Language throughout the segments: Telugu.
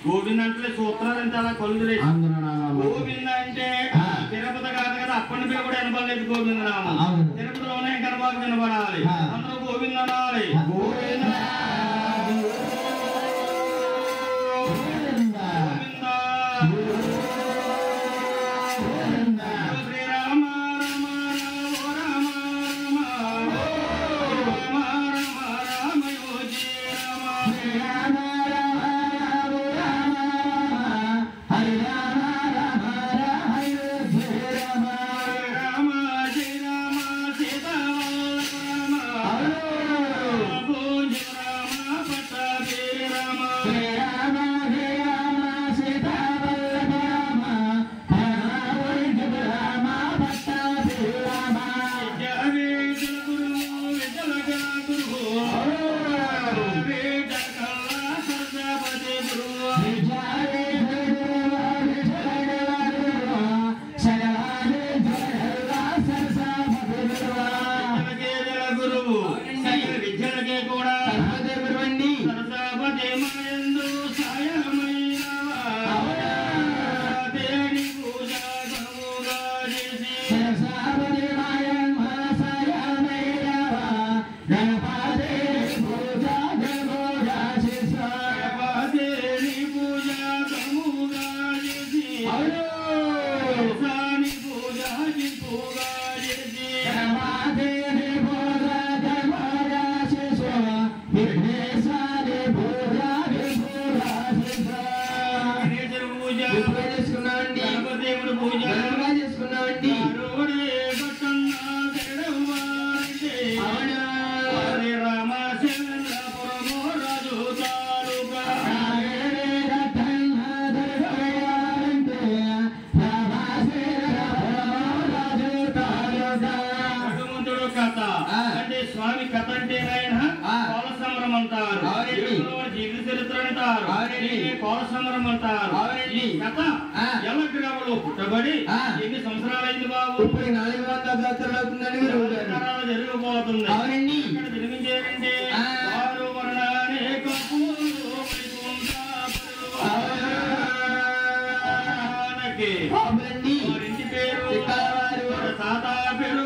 గోవింద అంటే సూత్రాలు అంటే అలా కళ్ళు గోవింద అంటే తిరుపతి కాదు కదా, అప్పటి పేరు కూడా వినపడలేదు. గోవింద నామం తిరుపతిలోనే కనబాగా వినపడాలి. అందరూ గోవింద అనాలి. గోవింద స్వామి కథ అంటే కోల సంబరం అంటారు, జీవిత చరిత్ర అంటారు, కోల సంబరం అంటారు. ఈ కథ ఎలా గ్రామంలో పుట్టబడి ఎన్ని సంవత్సరాలైంది బాబు? 400 సంవత్సరాలు అవుతుందని జరిగిపోతుంది. ఇక్కడ జన్మించారంటే వారు వర్ణానే వారింటి పేరు తాత పేరు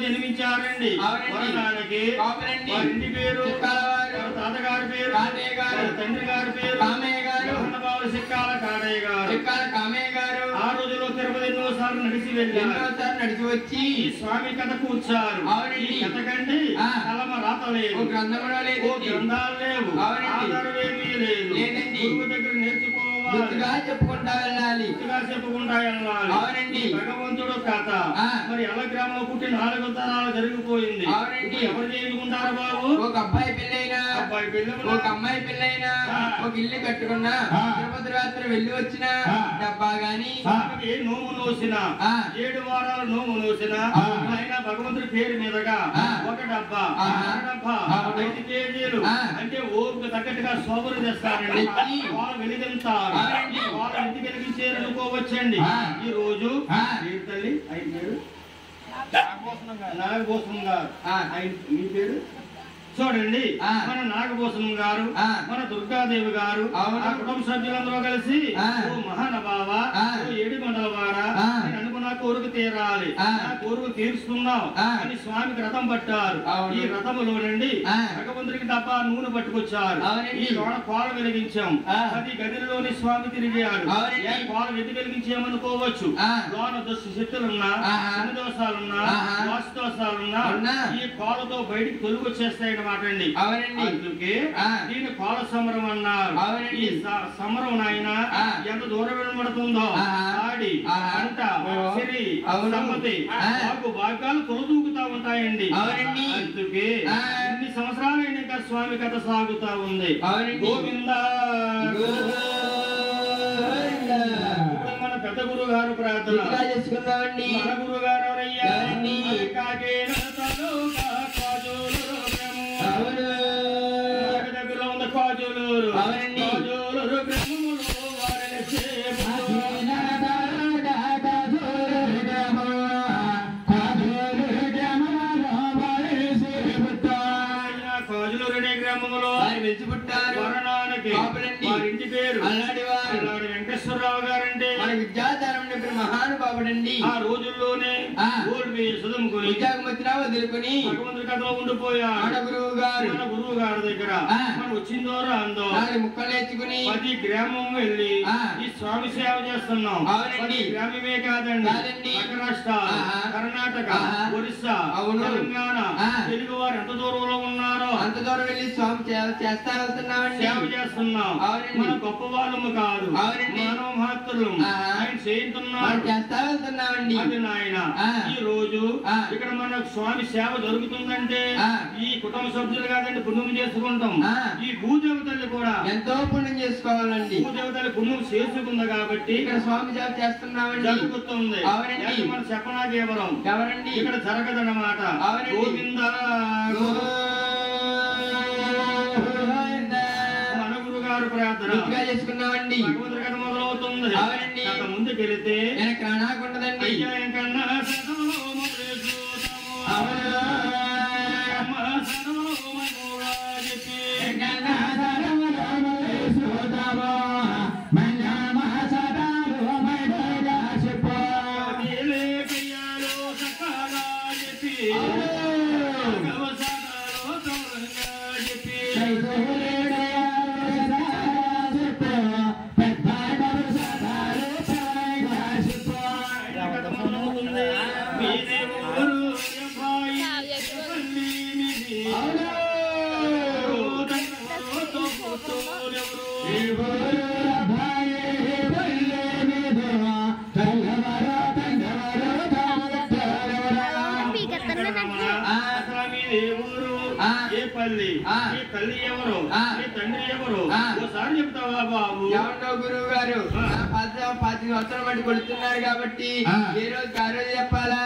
జన్మించారండి. వారింటి పేరు తాతగారి పేరు తండ్రి గారి పేరు సిక్కాల కాడయ్య గారు. ఆ రోజులో తిరుపతి ఎన్నోసార్లు నడిచి వచ్చి స్వామి కథ కూర్చారు. ఈ కథ కంటే కలమ రాత లేదు, గ్రంథాలు లేవు, ఆధారం ఏమీ లేదు. గురువు దగ్గర నేర్చుకోవాలి, చెప్పుకుంటా వెళ్ళాలి. అవునండి, భగవంతుడు కథ. మరి ఎలా గ్రామంలో పుట్టి 4 తరాలు జరిగిపోయింది. ఎవరు చేసుకుంటారు బాబు? ఒక అబ్బాయి పెళ్ళైనా, ఒక అమ్మాయి పెళ్ళైనా, ఒక ఇల్లు కట్టుకున్నా, తిరుపతి రాత్రి వెళ్ళి వచ్చిన డబ్బా గాని నోము నోసిన 7 వారాలు నోము నోసిన ఆయన భగవంతుడి పేరు మీదగా ఒక డబ్బా 5 కేజీలు అంటే ఓపిక తగ్గట్టుగా సోబరు తెస్తారండి. వాళ్ళు వెలిగించారు, వాళ్ళ ఇంటికి వెలిగించారనుకోవచ్చండి. ఈ రోజు తల్లి ఆయన పేరు నాగభూషణం గారు. మీ పేరు చూడండి, మన నాగభూషణం గారు, మన దుర్గాదేవి గారు, ఆ కుటుంబ సభ్యులందరూ కలిసి ఓ మహానభావ, ఓ ఏడుకొండలవాడ, నేను అనుకున్న కోరిక తీరాలి, నా కోరిక తీరుస్తున్నాం అని స్వామికి రథం పట్టారు. ఈ రథములో నుండి భగవంతుడికి డబ్బా నూనె పట్టుకొచ్చారు. ఈ కోల వెలిగించాం. అది గదిలోని స్వామి తిరిగాడు. కోల వెతి వెలిగించామనుకోవచ్చు. లోన శక్తులున్నా, శని దోషాలున్నా, వాస్తు దోషాలున్నా ఈ కోలతో బయటికి తొలుగు వచ్చేస్తాయన్నమాట అండి. అందుకే దీన్ని కోల సమరం అన్నారు. ఈ సమరం నాయన ఎంత దూరం వినబడుతుందో ఆడి అంట సిరి సమ్మతి భాగాలు తొలదూకుతా ఉంటాయండి. అందుకే ఇన్ని సంవత్సరాలైన ఇంకా స్వామి కథ సాగుతా ఉంది. గోవిందా మన పెద్ద గురువు గారు ప్రార్థన చేసుకున్నామండి. మన గురువు గారు దగ్గరలో ఉన్న కాజు అవునండి ఇంటి పేరు వెంకటేశ్వరరావు గారంటే మన విద్యాధారం మహానుభావుడండి. ఆ రోజుల్లోనే ఉద్యోగం వచ్చినా వదులుకొని భగవంతుడి కథలో ఉండిపోయారు. మన గురువు గారు దగ్గర మనం వచ్చిందో రాందో ముక్కలు నేర్చుకుని ప్రతి గ్రామం వెళ్ళి ఈ స్వామి సేవ చేస్తున్నాం. అవునండి గ్రామమే కాదండి, మహారాష్ట్ర, కర్ణాటక, ఒరిస్సా, తెలంగాణ తెలుగు వారు ఎంత దూరంలో ఉన్నారో అంత దూరం వెళ్ళి స్వామి చేస్తా వెళ్తున్నామండి, సేవ చేస్తున్నాం. మన గొప్ప వాళ్ళము కాదు, మానవ మహత్తులు ఆయన చేస్తున్నాం, చేస్తా వెళ్తున్నామండి. అది నాయన ఈ రోజు ఇక్కడ మన స్వామి సేవ జరుగుతుందంటే ఈ కుటుంబ సభ్యులు కాదండి పుణ్యం చేసుకుంటాం. ఈ భూదేవతల్ని కూడా ఎంతో పుణ్యం చేసుకోవాలండి. భూదేవతల్ని పుణ్యం చేసుకుంది కాబట్టి ఇక్కడ స్వామి సేవ చేస్తున్నామండి, జరుగుతుంది. అవునండి మన చెప్పనాకేవరం ఎవరండి ఇక్కడ జరగదన్నమాట. గోవింద మన గురు గారు ప్రార్థన చేసుకున్నామండి. భగవంతుడి కథ మొదలవుతుంది. అవునండి ముందుకెళితే కానాకుంటదండి. అయ్యా కన్నా తల్లి ఎవరు తండ్రి ఎవరు ఒకసారి చెప్తావా బాబు? ఎవరో గురువు గారు 10 సంవత్సరాల బట్టి కొడుతున్నారు కాబట్టి ఏ రోజు ఆ రోజు చెప్పాలా,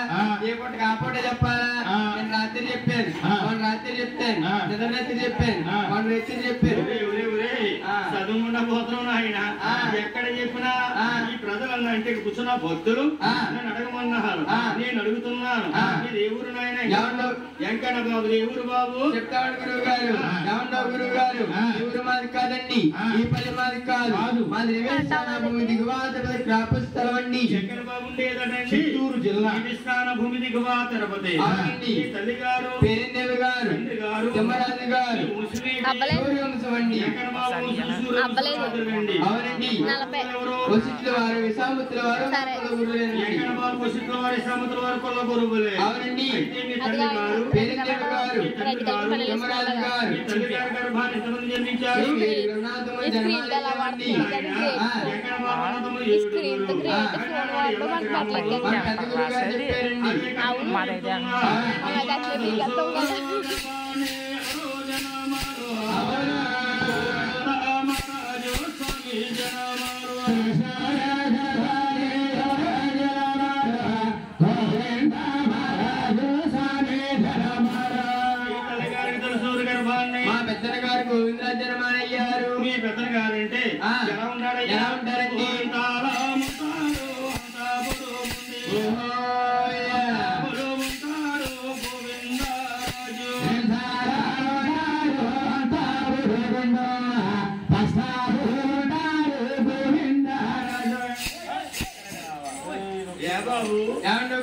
ఏ పూటకి ఆ పూట చెప్పాలా? నేను రాత్రి చెప్పాను, మొన్న రాత్రి చెప్తాను, నిద్ర రాత్రి చెప్పాను, మొన్న రాత్రి చెప్పాను. చదువుకుండా పోతున్నాం ఆయన. ఎక్కడ చెప్పినా ఈ ప్రజలన్నా అంటే కూర్చున్న భక్తులు నన్ను అడగమన్నారు, నేను అడుగుతున్నాను. ఇది ఏ ఊరు నాయన? వెంకన్న బాబు. ఏ ఊరు బాబు? చెప్తాడు గురువు గారు. ఎవరో గురువు గారు ఈ ఊరు మాది కాదండి, ఈ పల్లి మాది కాదు, మాది భూమి దిగువాత స్థలం అండి. వెంకన్న బాబు ఉండేదండి చిత్తూరు జిల్లా భూమి దిగువా తిరుపతి. తల్లి గారు పేరిందేవి గారు, తిమ్మరాజు గారు వంశం అండి. అవునండి వశిష్ఠుల వారు విశాముత్రుల వారు అవునండి. పేరిందేవి గారు, తిమ్మరాజు గారు గోవిందరాజరమయ్యారు. మీ పెద్దల గారంటే ఎలా ఉంటారండి?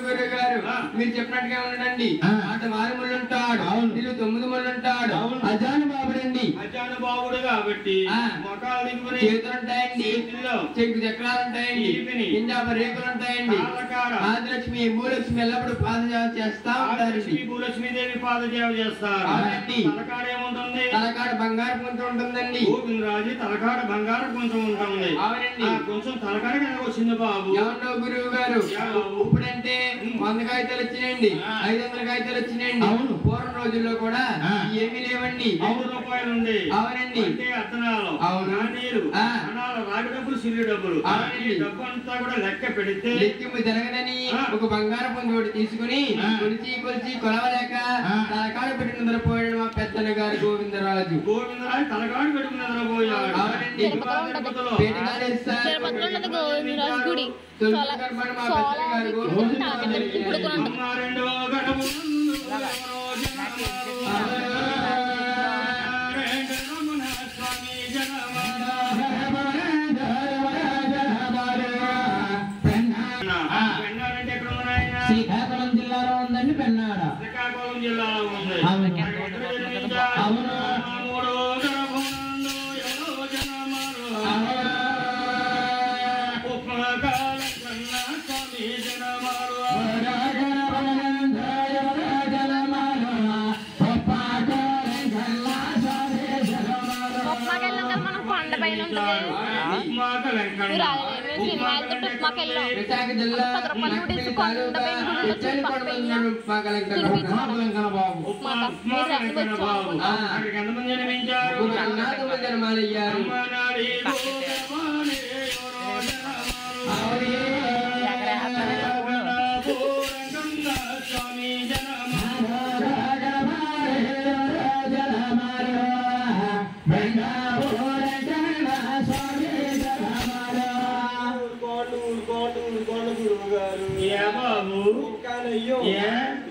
గురువు గారు మీరు చెప్పినట్టుగా ఉండండి. అటు మారుముళ్ళు ఉంటాడు, ఇల్లు 9 ముళ్ళు ఉంటాడు. అజాను బాబుడండి. అజాను బాబుడు కాబట్టి చేతులు ఉంటాయండి, చెక్కు చక్రాలు ఉంటాయండి, కింజాప రేకులు ఉంటాయండి. ఆదిలక్ష్మి భూలక్ష్మి ఎల్లప్పుడు పాదసేవ చేస్తా ఉంటారు. భూలక్ష్మీదేవి పాదసేవ చేస్తారు. తలకాడ ఏముంటుంది? తలకాడ బంగారు కొంచెం ఉంటుందండి. గోవిందరాజు తలకాడ బంగారు కొంచెం ఉంటుంది. కొంచెం తలకాడ కనుక వచ్చింది బాబు. ఎవరో గురువు గారు ఇప్పుడంటే 100 కాగితాలు వచ్చినాయండి 500 కాగితాలు వచ్చినాయండి అవును పూర్వం రోజుల్లో కూడా ఏమీ లేవండి 100 రూపాయలు ఉంది అవునండి అంటే అత్తనాలు అవును నాణేలు అనాలు రాగి డబ్బులు సిల్లి డబ్బులు ఈ డబ్బు అంతా కూడా లెక్క పెడితే లెక్కింపు జరగదని ఒక బంగారు పొందోడు తీసుకుని కొలిచి కొలవలేక తలకాడు పెట్టి నిద్రపోయాడు మా పెద్దన్న గారు గోవిందరాజు తలకాడు పెట్టి నిద్రపోయాడు అవునండి శ్రీకాకుళం జిల్లాలో ఉందండి పెన్నాడ శ్రీకాకుళం జిల్లాలో ఉంది అవును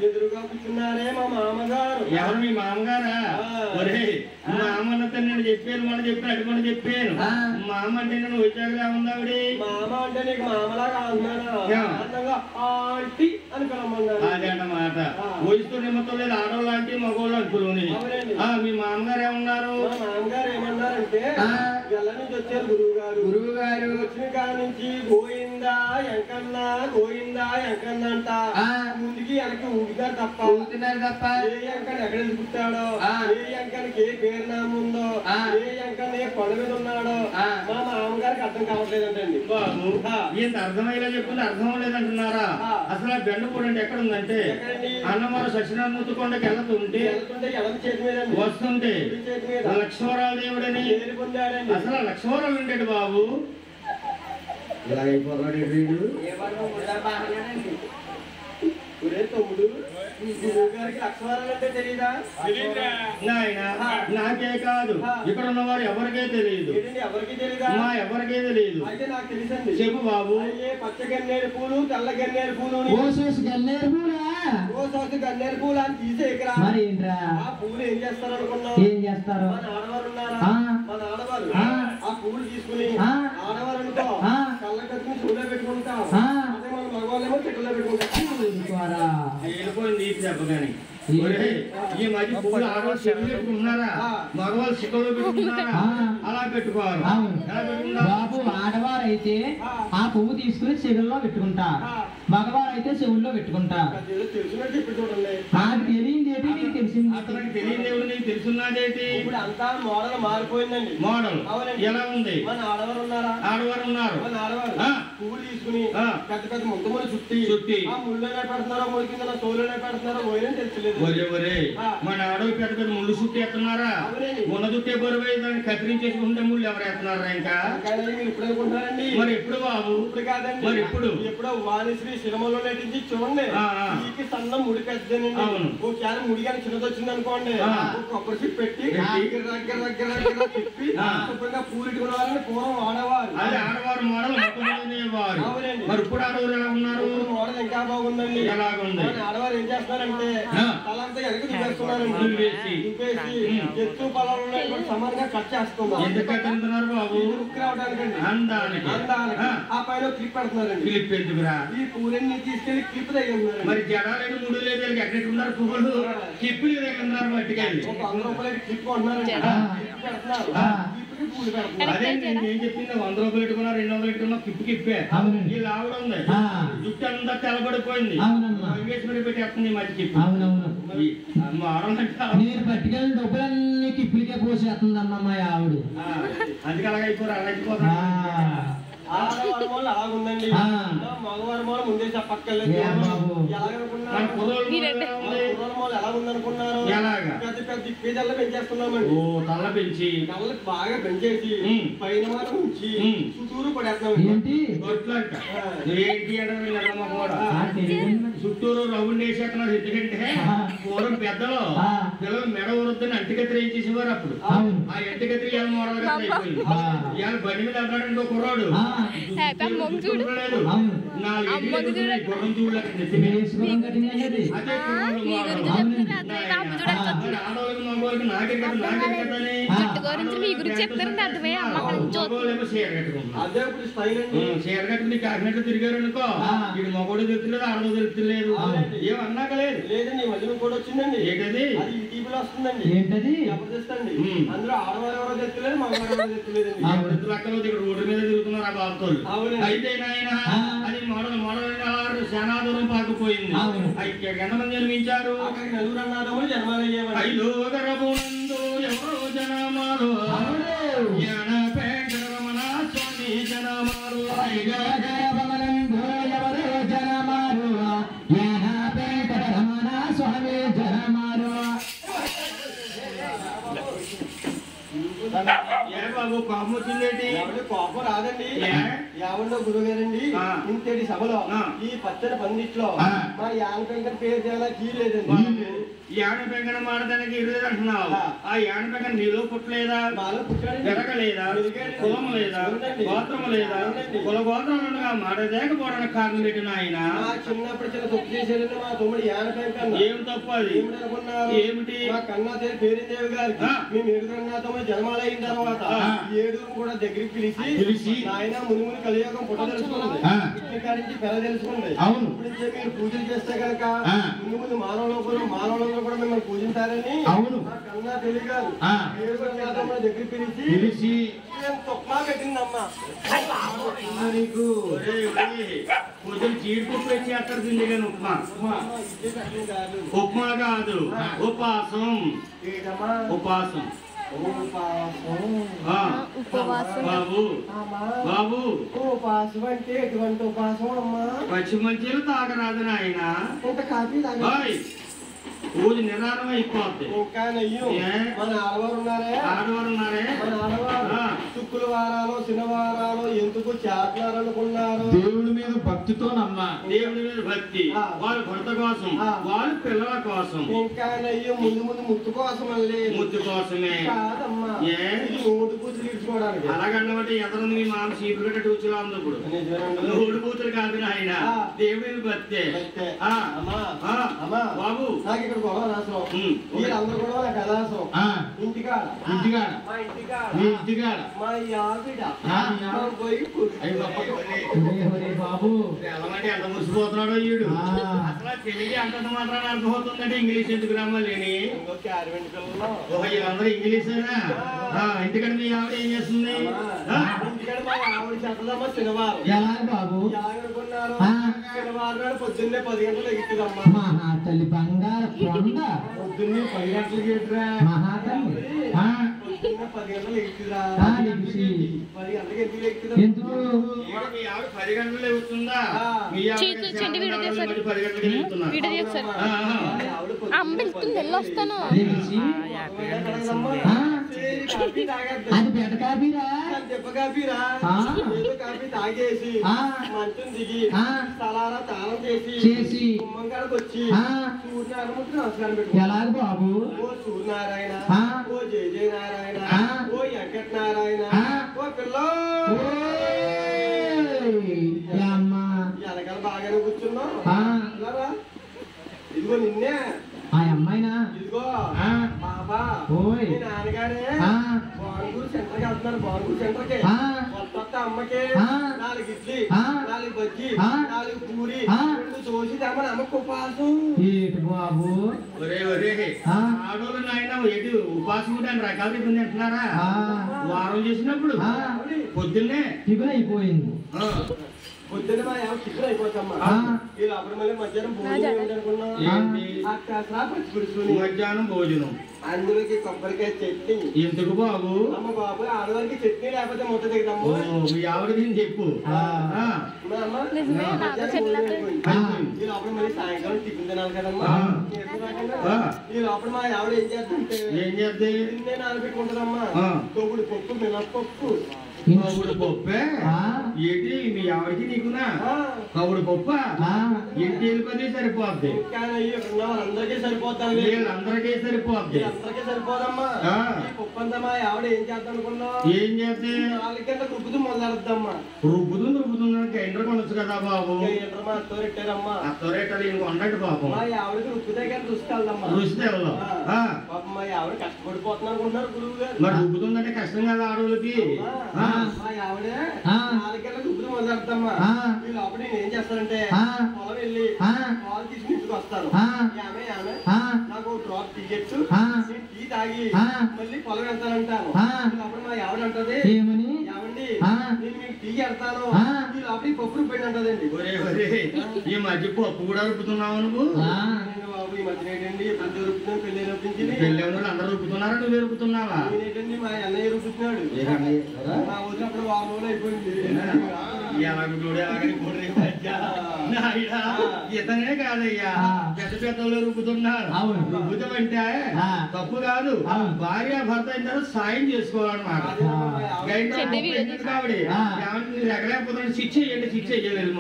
ఎదురుగా కూర్చున్నారే మా మామగారు. ఎవరు మీ మామగారా? ఒరే మామన్నతో నేను చెప్పాను మన చెప్పాను అటు మన చెప్పాను. మామ అంటే నేను వచ్చాకలా ఉందావిడి. మామ అంటే నీకు మామలాగా ఆంటీ అని కలమన్నారు. అదే అన్నమాట. వయసుతో నిమ్మతో లేదు ఆడవాళ్ళు అంటే మగవాళ్ళు అనుకుని. మీ మామగారు ఏమన్నారు? మామగారు ఏమన్నారంటే గల్ల నుంచి వచ్చారు గురువు గారు వచ్చిన కాడ నుంచి గోయిందా ఎంకన్నా గోయిందా ఎంకన్నా అంట ముందుకి వెనక్కి ఊగుతారు తప్ప ఏ ఎంకని ఎక్కడ పుట్టాడో ఏ ఎంకనికి ఏ పేరు నాముందో ఏ ఎంకని ఏ కొండ మీద ఉన్నాడో మా మామగారికి అర్థం కావట్లేదంటండి. బాబు ఇంత అర్థమయ్యేలా చెప్పింది అర్థం లేదంటున్నారా? అసలు ఆ బెండపూడి అంటే ఎక్కడ ఉందంటే అన్నవరం సత్యనారాయణ కొండకి వెళ్తుంటే వస్తుంటే లక్ష్మీవరాల దేవుడని అసలు లక్ష్మీవరాలు ఉండేది బాబు. ఇలాగైపోతాడు వీడు. తమ్ముడు నాకే కాదు ఇక్కడ ఉన్న వారు ఎవరికే తెలియదు. మా ఎవరికే తెలియదు. చెప్పు బాబు. పచ్చ గన్నేరు పూలు తెల్ల గన్నేరు పూలు గన్నేరు పూలు అని తీసేకరా. ఆ పూలు ఏం చేస్తారు అనుకున్నావు? ఏం చేస్తారు? మన ఆడవారు ఉన్నారా? మన ఆడవారు ఆ పూలు తీసుకుని ఆడవారు అనుకో కళ్ళ కట్టుకుని చెవులో పెట్టుకుంటాం. అదే మన మగవాళ్ళేమో చెట్టులో పెట్టుకుంటాం. వెళ్ళిపోయింది చెప్పగాని. ఈ మధ్య పువ్వులు ఆడవాళ్ళు చెవులు పెట్టుకుంటున్నారా? మగవాళ్ళు చిక్కలో పెట్టుకుంటున్నారా? అలా పెట్టుకోవాలి. బాబు ఆడవారైతే ఆ పువ్వు తీసుకుని చెవుల్లో పెట్టుకుంటారు, మగవారు అయితే చెవుల్లో పెట్టుకుంటారు. నాకు తెలియదు ఏంటి నీకు తెలిసింది? అతనికి తెలియదు దేవుడు నీకు తెలుసున్నదేంటి? ఇప్పుడు అంతా మోడల్ మారిపోయిందండి. మోడల్ ఎలా ఉంది? మన ఆడవారు ఉన్నారా? ఆడవారు ఉన్నారు. మన ఆడవారు పువ్వులు తీసుకుని పెద్ద పెద్ద ముద్దములు చుట్టి ఆ ముళ్ళనే పెడుతున్నారో ముడి కింద తోలునే పెడుతున్నారో పోయినా తెలియలేదు. మన ఆడవి పెద్ద పెద్ద ముళ్ళు చుట్టి ఎత్తున్నారా? ఉన్న చుట్టే బరువై దాన్ని కత్తిరించేసుకుంటే ముళ్ళు ఎవరు ఎత్తున్నారా? ఇంకా మరి ఎప్పుడు బాబు? ఇప్పుడు కాదండి. మరి ఎప్పుడు? ఎప్పుడో వాణిశ్రీ సినిమాలో నటించి చూడండి. ఈ సన్నం ముడి పెద్దనండి. ఓ క్యాన్ ముడి కానీ చిన్నది వచ్చింది అనుకోండి, కొబ్బరి చిప్ పెట్టి తిప్పి శుభ్రంగా పూరిట్టుకున్న వాళ్ళని పూర్వం ఆడవారు. అదే ఆడవారు మోడల్ వారు. మరి ఇప్పుడు ఆడవారు ఎలా ఉన్నారు? మోడల్ ఇంకా బాగుందండి. ఎలాగుంది? ఆడవారు ఏం చేస్తున్నారంటే తలంతా వెనక దుబ్బేస్తున్నారండి. దుబ్బేసి ఎత్తు పొలాలు సమానంగా కట్ చేస్తున్నారు. ఎందుకు కట్టుతున్నారు బాబు? ఉక్కు రావడానికండి. అందానికి. ఆ పైన క్లిప్ పెడుతున్నారండి. క్లిప్ ఎందుకురా? ఈ పూలన్నీ తీసుకెళ్లి క్లిప్ దగ్గర మరి జనాలు మూడు లేదు ఎక్కడ ఉన్నారు పువ్వులు క్లిప్పులు దగ్గర ఉన్నారు. మట్టికెళ్ళి 100 రూపాయలకి క్లిప్ కొంటున్నారండి. పెడుతున్నారు. అదే నేను ఏం చెప్పింది 100 రూపాయలు పెట్టుకున్నా 200 పెట్టుకున్నా కిప్పే ఈ లావుడు ఉంది. జుట్టు అంతా తెల్లబడిపోయింది. ఇంగ్లీష్మెంట్ పెట్టేస్తుంది మధ్య కిప్పు. నేను పట్టుకెళ్ళిన డబ్బులన్నీ కిప్పులకే పోసేస్తుందమ్మా మా ఆవిడ. అందుకే అలాగైపోరు అలాగైపోతా. ఆడవారి వల్ల ఆగుందండి, మగవారి వల్ల ముందే చెప్పక్కర్లేదు. మన కుర్రోళ్ళు ఎలా ఉందనుకున్నారు? ఎలాగా? పెద్ద పెద్ద పీజల్లో పెంచేస్తున్నామండి. ఓ తల్ల పెంచి కళ్ళకి బాగా పెంచేసి పైన మాట ఉంచి చుట్టూరు పడేస్తున్నాం. ఏంటి గొట్లంట ఏంటి అంటే కూడా చుట్టూరు రౌండ్ వేసేస్తున్నారు. ఎందుకంటే పూర్వం పెద్దలు పిల్లలు మెడ వరొద్దని అంటికత్రి ఏం చేసేవారు అప్పుడు. ఆ అంటికత్రి ఇవాళ మోడల్గా అయిపోయింది. ఇవాళ బండి మీద అన్నాడు ఇంకో కుర్రాడు లేదు 4 ఇంటికి గుర్రం చూడలేక అదే ఆడవాళ్ళకి మగవాళ్ళకి నాకే కదా మీ గురించి చెప్తారండి అర్థమే చీర కట్టుకుంటున్నారు. అదే ఇప్పుడు స్టైల్ అండి. చీర కట్టుకుని కాకినట్టు తిరిగారు అనుకో ఇది మగోడు తెలుస్తలేదు ఆడదో తెలుస్తలేదు ఏమన్నాక లేదు. లేదండి మధ్యలో కూడా వచ్చిందండి. ఏంటది? అది యూట్యూబ్ లో వస్తుందండి. ఏంటది? జబర్దస్త్ అండి. అందులో ఆడవారు ఎవరో తెలుస్తలేదు మగవారు ఎవరో తెలుస్తలేదండి. లెక్కలో ఇక్కడ రోడ్డు మీద తిరుగుతున్నారు ఆ బాబుతో. అయితే నాయన అది మోడల్ మోడల్ చాలా దూరం పాకపోయింది. ఎంతమంది జన్మించారు? అక్కడికి నలుగురు అన్నారము జన్మాలయ్యేవారు. 5 గర్భమునందు ఎవరో జనమారు రమణ స్వామి జనమారు 5 గర్భమునందు ఎవరో జనమారు రమణ స్వామి జనమారు. ఏ బాబు కోపం వచ్చిందేంటి? కోపం రాదండి. యావంలో గురువు గారండి ఇంతటి సభలో ఈ పచ్చని పందిట్లో మా యానపెంకర పేరు చేయాలా కీ లేదండి. యాన పెంకన మాడదానికి ఇరులేదు అంటున్నావు. ఆ యాన పెంకన నీలో పుట్టలేదా? పెరగలేదా? కులం లేదా? గోత్రం లేదా? కుల గోత్రం ఉండగా మాడలేకపోవడానికి కారణం పెట్టిన ఆయన చిన్నప్పుడు చిన్న తప్పు చేశారండి మా తమ్ముడు యాన పెంకన్న. ఏం తప్పు అది? ఏమిటనుకున్నారు? ఏమిటి? మా కన్నా పేరుదేవి గారికి మేము 7 అన్నాతమ్మ జన్మాలు అయిన తర్వాత 7 కూడా దగ్గరికి పిలిచి ఆయన ముని కలియోగం పుట్ట తెలుసుకుంది. నుంచి పెర తెలుసుకుంది. ఇప్పుడు మీరు పూజలు చేస్తే కనుక ముందు మానవులు కూడా మిమ్మల్ని పూజించారని కన్నా తెలియగారు 7 దగ్గర పిలిచి తొక్మా పెట్టిందమ్మా. నీకు కొంచెం జీడిపప్పు వచ్చి అక్కడ తింది కానీ ఉప్మా ఉప్మా కాదు ఉపాసం ఉపాసం బాబు బాబు ఉపాసం అంటే ఎటువంటి ఉపాసం అమ్మా? పచ్చి మంచిలు తాగరాదు నాయన. ఇంత కాఫీ పూజ నిరారం అయిపోద్ది. ఇంకా మన ఆడవారు ఉన్నారే మన ఆడవారు శుక్రవారాలు శనివారాలు ఎందుకు చేస్తున్నారనుకున్నారు? దేవుడి మీద భక్తితో నమ్మ దేవుడి మీద భక్తి వాళ్ళ భర్త కోసం వాళ్ళ పిల్లల కోసం. ఇంకా ముందు ముత్తు కోసం ముత్తు కోసమే కాదమ్మా ఓటు పూజలు తీర్చుకోవడానికి. అలాగన్నమాట ఎదరు మీ మామ చీపురు కట్ట కూర్చులో ఉన్నప్పుడు ఓటు పూజలు కాదు ఆయన దేవుడి భక్తే. బాబు ఇక్కడ గొడవ రాసరం వీళ్ళందరూ కూడా నాకు అలాసరం. ఇంటికాడ మా ఆవిడ బాబు ఎలాంటి ఎంత మురిసిపోతున్నాడో వీడు. అసలు తెలుగు అంతంత మాత్రం అర్థమవుతుందంటే ఇంగ్లీష్ ఎందుకు రమ్మలేని వీళ్ళందరూ ఇంగ్లీషేనా? ఎందుకంటే మీ ఆవిడ ఏం చేస్తుంది? ఇంటికాడ మా ఆవిడ చెప్పదమ్మా శనివారం. ఎలా బాబు? ఎలాగనుకున్నారు? శనివారం పొద్దున్నే 10 గంటలు ఎగుతుందమ్మా. తల్లి బంగారు కొండ పొద్దున్నే 10 గంటలకి ఎగుతురా మహాతల్లి. పొద్దున్నే 10 గంటలు ఎగుతురా. 10 గంటలకి ఎందుకు ఎగుతురా? ఎందుకు? మీ ఆవిడ 10 గంటలు ఎగుతుందా? మీ ఆవిడ 10 గంటలకి ఎగుతున్నారు. అది బెడ కాపీరా దెబ్బ కాపీరా కాపీ తాగేసి మంచం దిగి స్థలారా తాళం చేసి గుమ్మంగాడికి వచ్చి సూర్యనారాయణమూర్తి నమస్కారం పెట్టు. ఎలాగ బాబు? ఓ సూర్యనారాయణ ఓ జయ నారాయణ ఓ వెంకట నారాయణ ఓ పిల్ల ఎలకలు బాగానే కూర్చున్నావు. ఇదిగో నిన్నే ఆ అమ్మాయినా? ఇదిగో బాబా ఓయ్ నాన్నగారే బానుగూరు సెంటర్కి వెళ్తున్నారు. బానుగూరు సెంటర్కి కొత్త అమ్మకి 4 ఇడ్లీ 4 బజ్జీ 4 పూరి 2 దోశ తెమ్మని అమ్మకి ఉపాసం. ఏంటి బాబు? ఆడోళ్ళు నాయన ఎటు ఉపాసం ఉంటే రకాలు ఇబ్బంది అంటున్నారా? వారం చేసినప్పుడు పొద్దున్నే టిఫిన్ అయిపోయింది. పొద్దున్న మా చికెన్ అయిపోతామ్మా. ఈ లోపల మళ్ళీ మధ్యాహ్నం భోజనం ఏమిటనుకున్నా ఏంటి? అత్యాసరా పచ్చి పులుసుని మధ్యాహ్నం భోజనం అందులోకి కొబ్బరికాయ చట్నీ ఎందుకు బాబు? అమ్మ బాబు ఆడవారికి చట్నీ లేకపోతే ముద్ద ఓ, దిగుతాము మీ ఆవిడకి నేను చెప్పు. ఆ. నిజమే నాకు చెట్లకి ఈ లోపల మళ్ళీ సాయంకాలం టిఫిన్ తినాలి కదమ్మా ఈ లోపల మా ఆవిడ ఏం చేస్తుంటే ఏం చేద్ది? నేను ఆడబెట్టుకుంటారమ్మా తొగుడు పప్పు మినప్పప్పు కవుడు పప్పే ఏంటి మీ ఆవిడకి నీకునా? కవుడు పప్ప ఏంటి వెళ్ళిపోతే సరిపోద్ది. కానీ ఇక్కడ ఉన్న వాళ్ళందరికీ సరిపోతాను వీళ్ళందరికీ సరిపోద్ది. అందరికీ సరిపోదమ్మా ఈ పప్పు అంతా మా ఆవిడ ఏం చేద్దాం అనుకున్నా ఏం చేస్తే? వాళ్ళకింత రుబ్బుతూ మొదలెడద్దమ్మా రుబ్బుతుంది ఎండ్ర కొనొచ్చు కదా బాబు. ఎండ్రమా అత్తోరెట్టారమ్మా అత్తరేటలు ఇంక ఉండడు పాపం. మా ఆవిడకి రుబ్బుతే కానీ రుసుకెళ్దమ్మా రుచి తెల్లో. పాపం మా ఆవిడ కష్టపడిపోతున్నారు అనుకుంటున్నారు గురువు గారు మరి రుబ్బుతుందంటే కష్టం కదా ఆడవాళ్ళకి. మా ఆవిడ నాలుగేళ్ళ రుబ్బుతూ మొదలెడతామ్మా ఈ లోపల నేను ఏం చేస్తానంటే పొలం వెళ్ళి పాలు తీసుకుని ఇంటికి వస్తాను ఆమె నాకు డ్రాప్ టికెట్ టీ తాగి మళ్ళీ పొలం వెళ్తానంటాను ఈ లోపల మా ఆవిడ అంటది ఏమని? ఏమండి నేను మీకు టీ వెళ్తాను ఈ లోపల పప్పు రుబ్బడి అంటదండి ఒరే ఒరే ఈ మధ్య పప్పు కూడా రుబ్బుతున్నావు నువ్వు? బాబు ఈ మధ్యన ఏంటండి ఎప్పుడు రుబ్బుతున్నాను పెళ్ళి రప్పించింది పెళ్ళెవరు అందరూ రుబ్బుతున్నారా నువ్వే రుబ్బుతున్నావా? నేనేంటండి మా అన్నయ్య రుబ్బుతున్నాడు మా వదిలినప్పుడు వారం రోజులు అయిపోయింది ఇతనే కాదయ్యా పెద్ద పెద్దలు రుబ్బుతున్నారు. రుబ్బుతం అంటే తప్పు కాదు. భార్య భర్త అయిన తర్వాత సాయం చేసుకోవాలన్నమాట. కాబట్టి ఎగలేకపోతున్నా శిక్ష చేయండి శిక్ష చేయలేదు.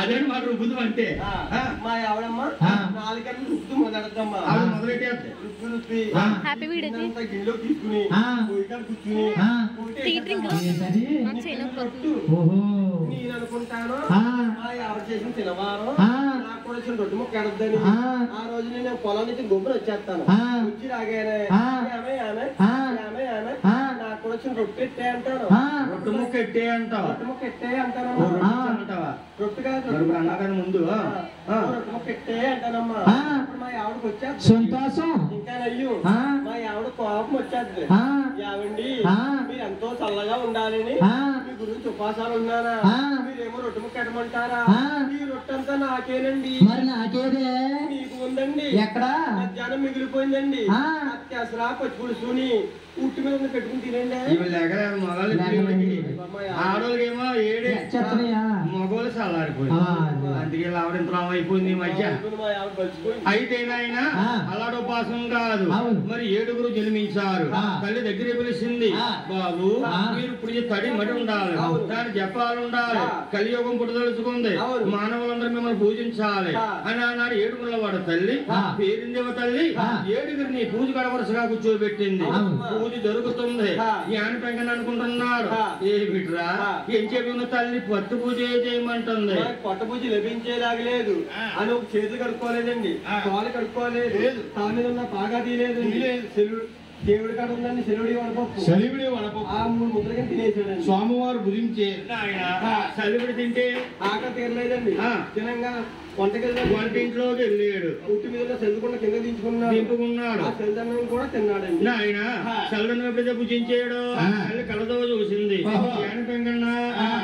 అదే మాట రుబ్బుతం అంటే. మా ఆవిడమ్మా నాలుగేళ్ళు రుబ్బుతూ మొదలెడతామ్మా ఆవిడ మొదలెట్టేస్తే రుబ్బు రుబ్బి హ్యాపీ వీడియో గిన్నెలో తీసుకుని కూర్చుని టీ డ్రింక్ నేను అనుకుంటాను మా ఆవిడ చేసిన తినవారం నాకు కూడా వచ్చిన రొట్టె ముక్క ఎడద్దని ఆ రోజు నేను పొలం నుంచి గొప్పలు వచ్చేస్తాను వచ్చి రాగానే నాకు కూడా వచ్చిన రొట్టె ఎట్టే అంటాను రొట్టె ముక్క ఎట్టే అంటావు? రొట్టె ముక్క ఎట్టే అంటాను అంటావా? రొట్టె కాదు అన్నాకని ముందు రొట్టె ముక్క ఎట్టే అంటానమ్మా మా ఆవిడకి వచ్చేది సంతోషం ఇంకా అయ్యో మా ఆవిడ కోపం వచ్చేది యావండి మీరు ఎంతో చల్లగా ఉండాలని మీ గురించి ఉపాసాలు ఉన్నానా మీరేమో రొట్టె ముక్క ఎట్టమంటారా ఈ రొట్టె అంతా నాకేనండి మరి నాకేదే మీకు ఉందండి ఎక్కడ మధ్యాహ్నం మిగిలిపోయిందండి అత్యాసరా పచ్చి పులుసుని ఉట్టి మీద పెట్టుకుని తినండి ఆడోళ్ళకేమో ఏడే మగోళ్ళు చల్లారిపోయింది. అందుకే ఆవిడ అయిపోయింది ఈ మధ్య. అయితే నాయన అలాంటి ఉపాసం కాదు. మరి 7 జన్మించారు. తల్లి దగ్గర పిలిచింది, బాబు మీరు ఇప్పుడు తడి మడి ఉండాలి, దాని జపాలు ఉండాలి, కలియుగం పుట్టదలుచుకుంది, మానవులందరూ మిమ్మల్ని పూజించాలి అని అన్నాడు. 7 వాడు తల్లి పేరిందేవ తల్లి 7 నీ పూజ గడవరుసగా కూర్చోబెట్టింది. పూజ జరుగుతుంది. జ్ఞాన పెంకని అనుకుంటున్నాడు. ఏమిట్రా ఏం చెప్పిన తల్లి పట్టు పూజ చేయమంటుంది. పట్టు పూజ లభించేలాగలేదు అని ఒక చేతులు కడుక్కోలేదండి, కాలు కడుక్కోలేదు, తల మీద ఉన్న పాగా తీయలేదు, దేవుడి కాడ ఉందండి సెలవుడి వడపప్పు ఆ 3 ముద్రగా తినేసాడండి. స్వామివారు భుజించే సెలవుడి తింటే ఆకలి తీరలేదండి. తినంగా వంటింట్లోకి వెళ్ళాడు. ఉట్టి మీద చదువుకున్న కింద దింపుకున్నాడు. ఆ చల్లదన్నం కూడా తిన్నాడండి. ఆయన చల్లదన్నం ఎప్పుడైతే భుజించాడు తల్లి కళ్ళతో చూసింది. పెంకన్నా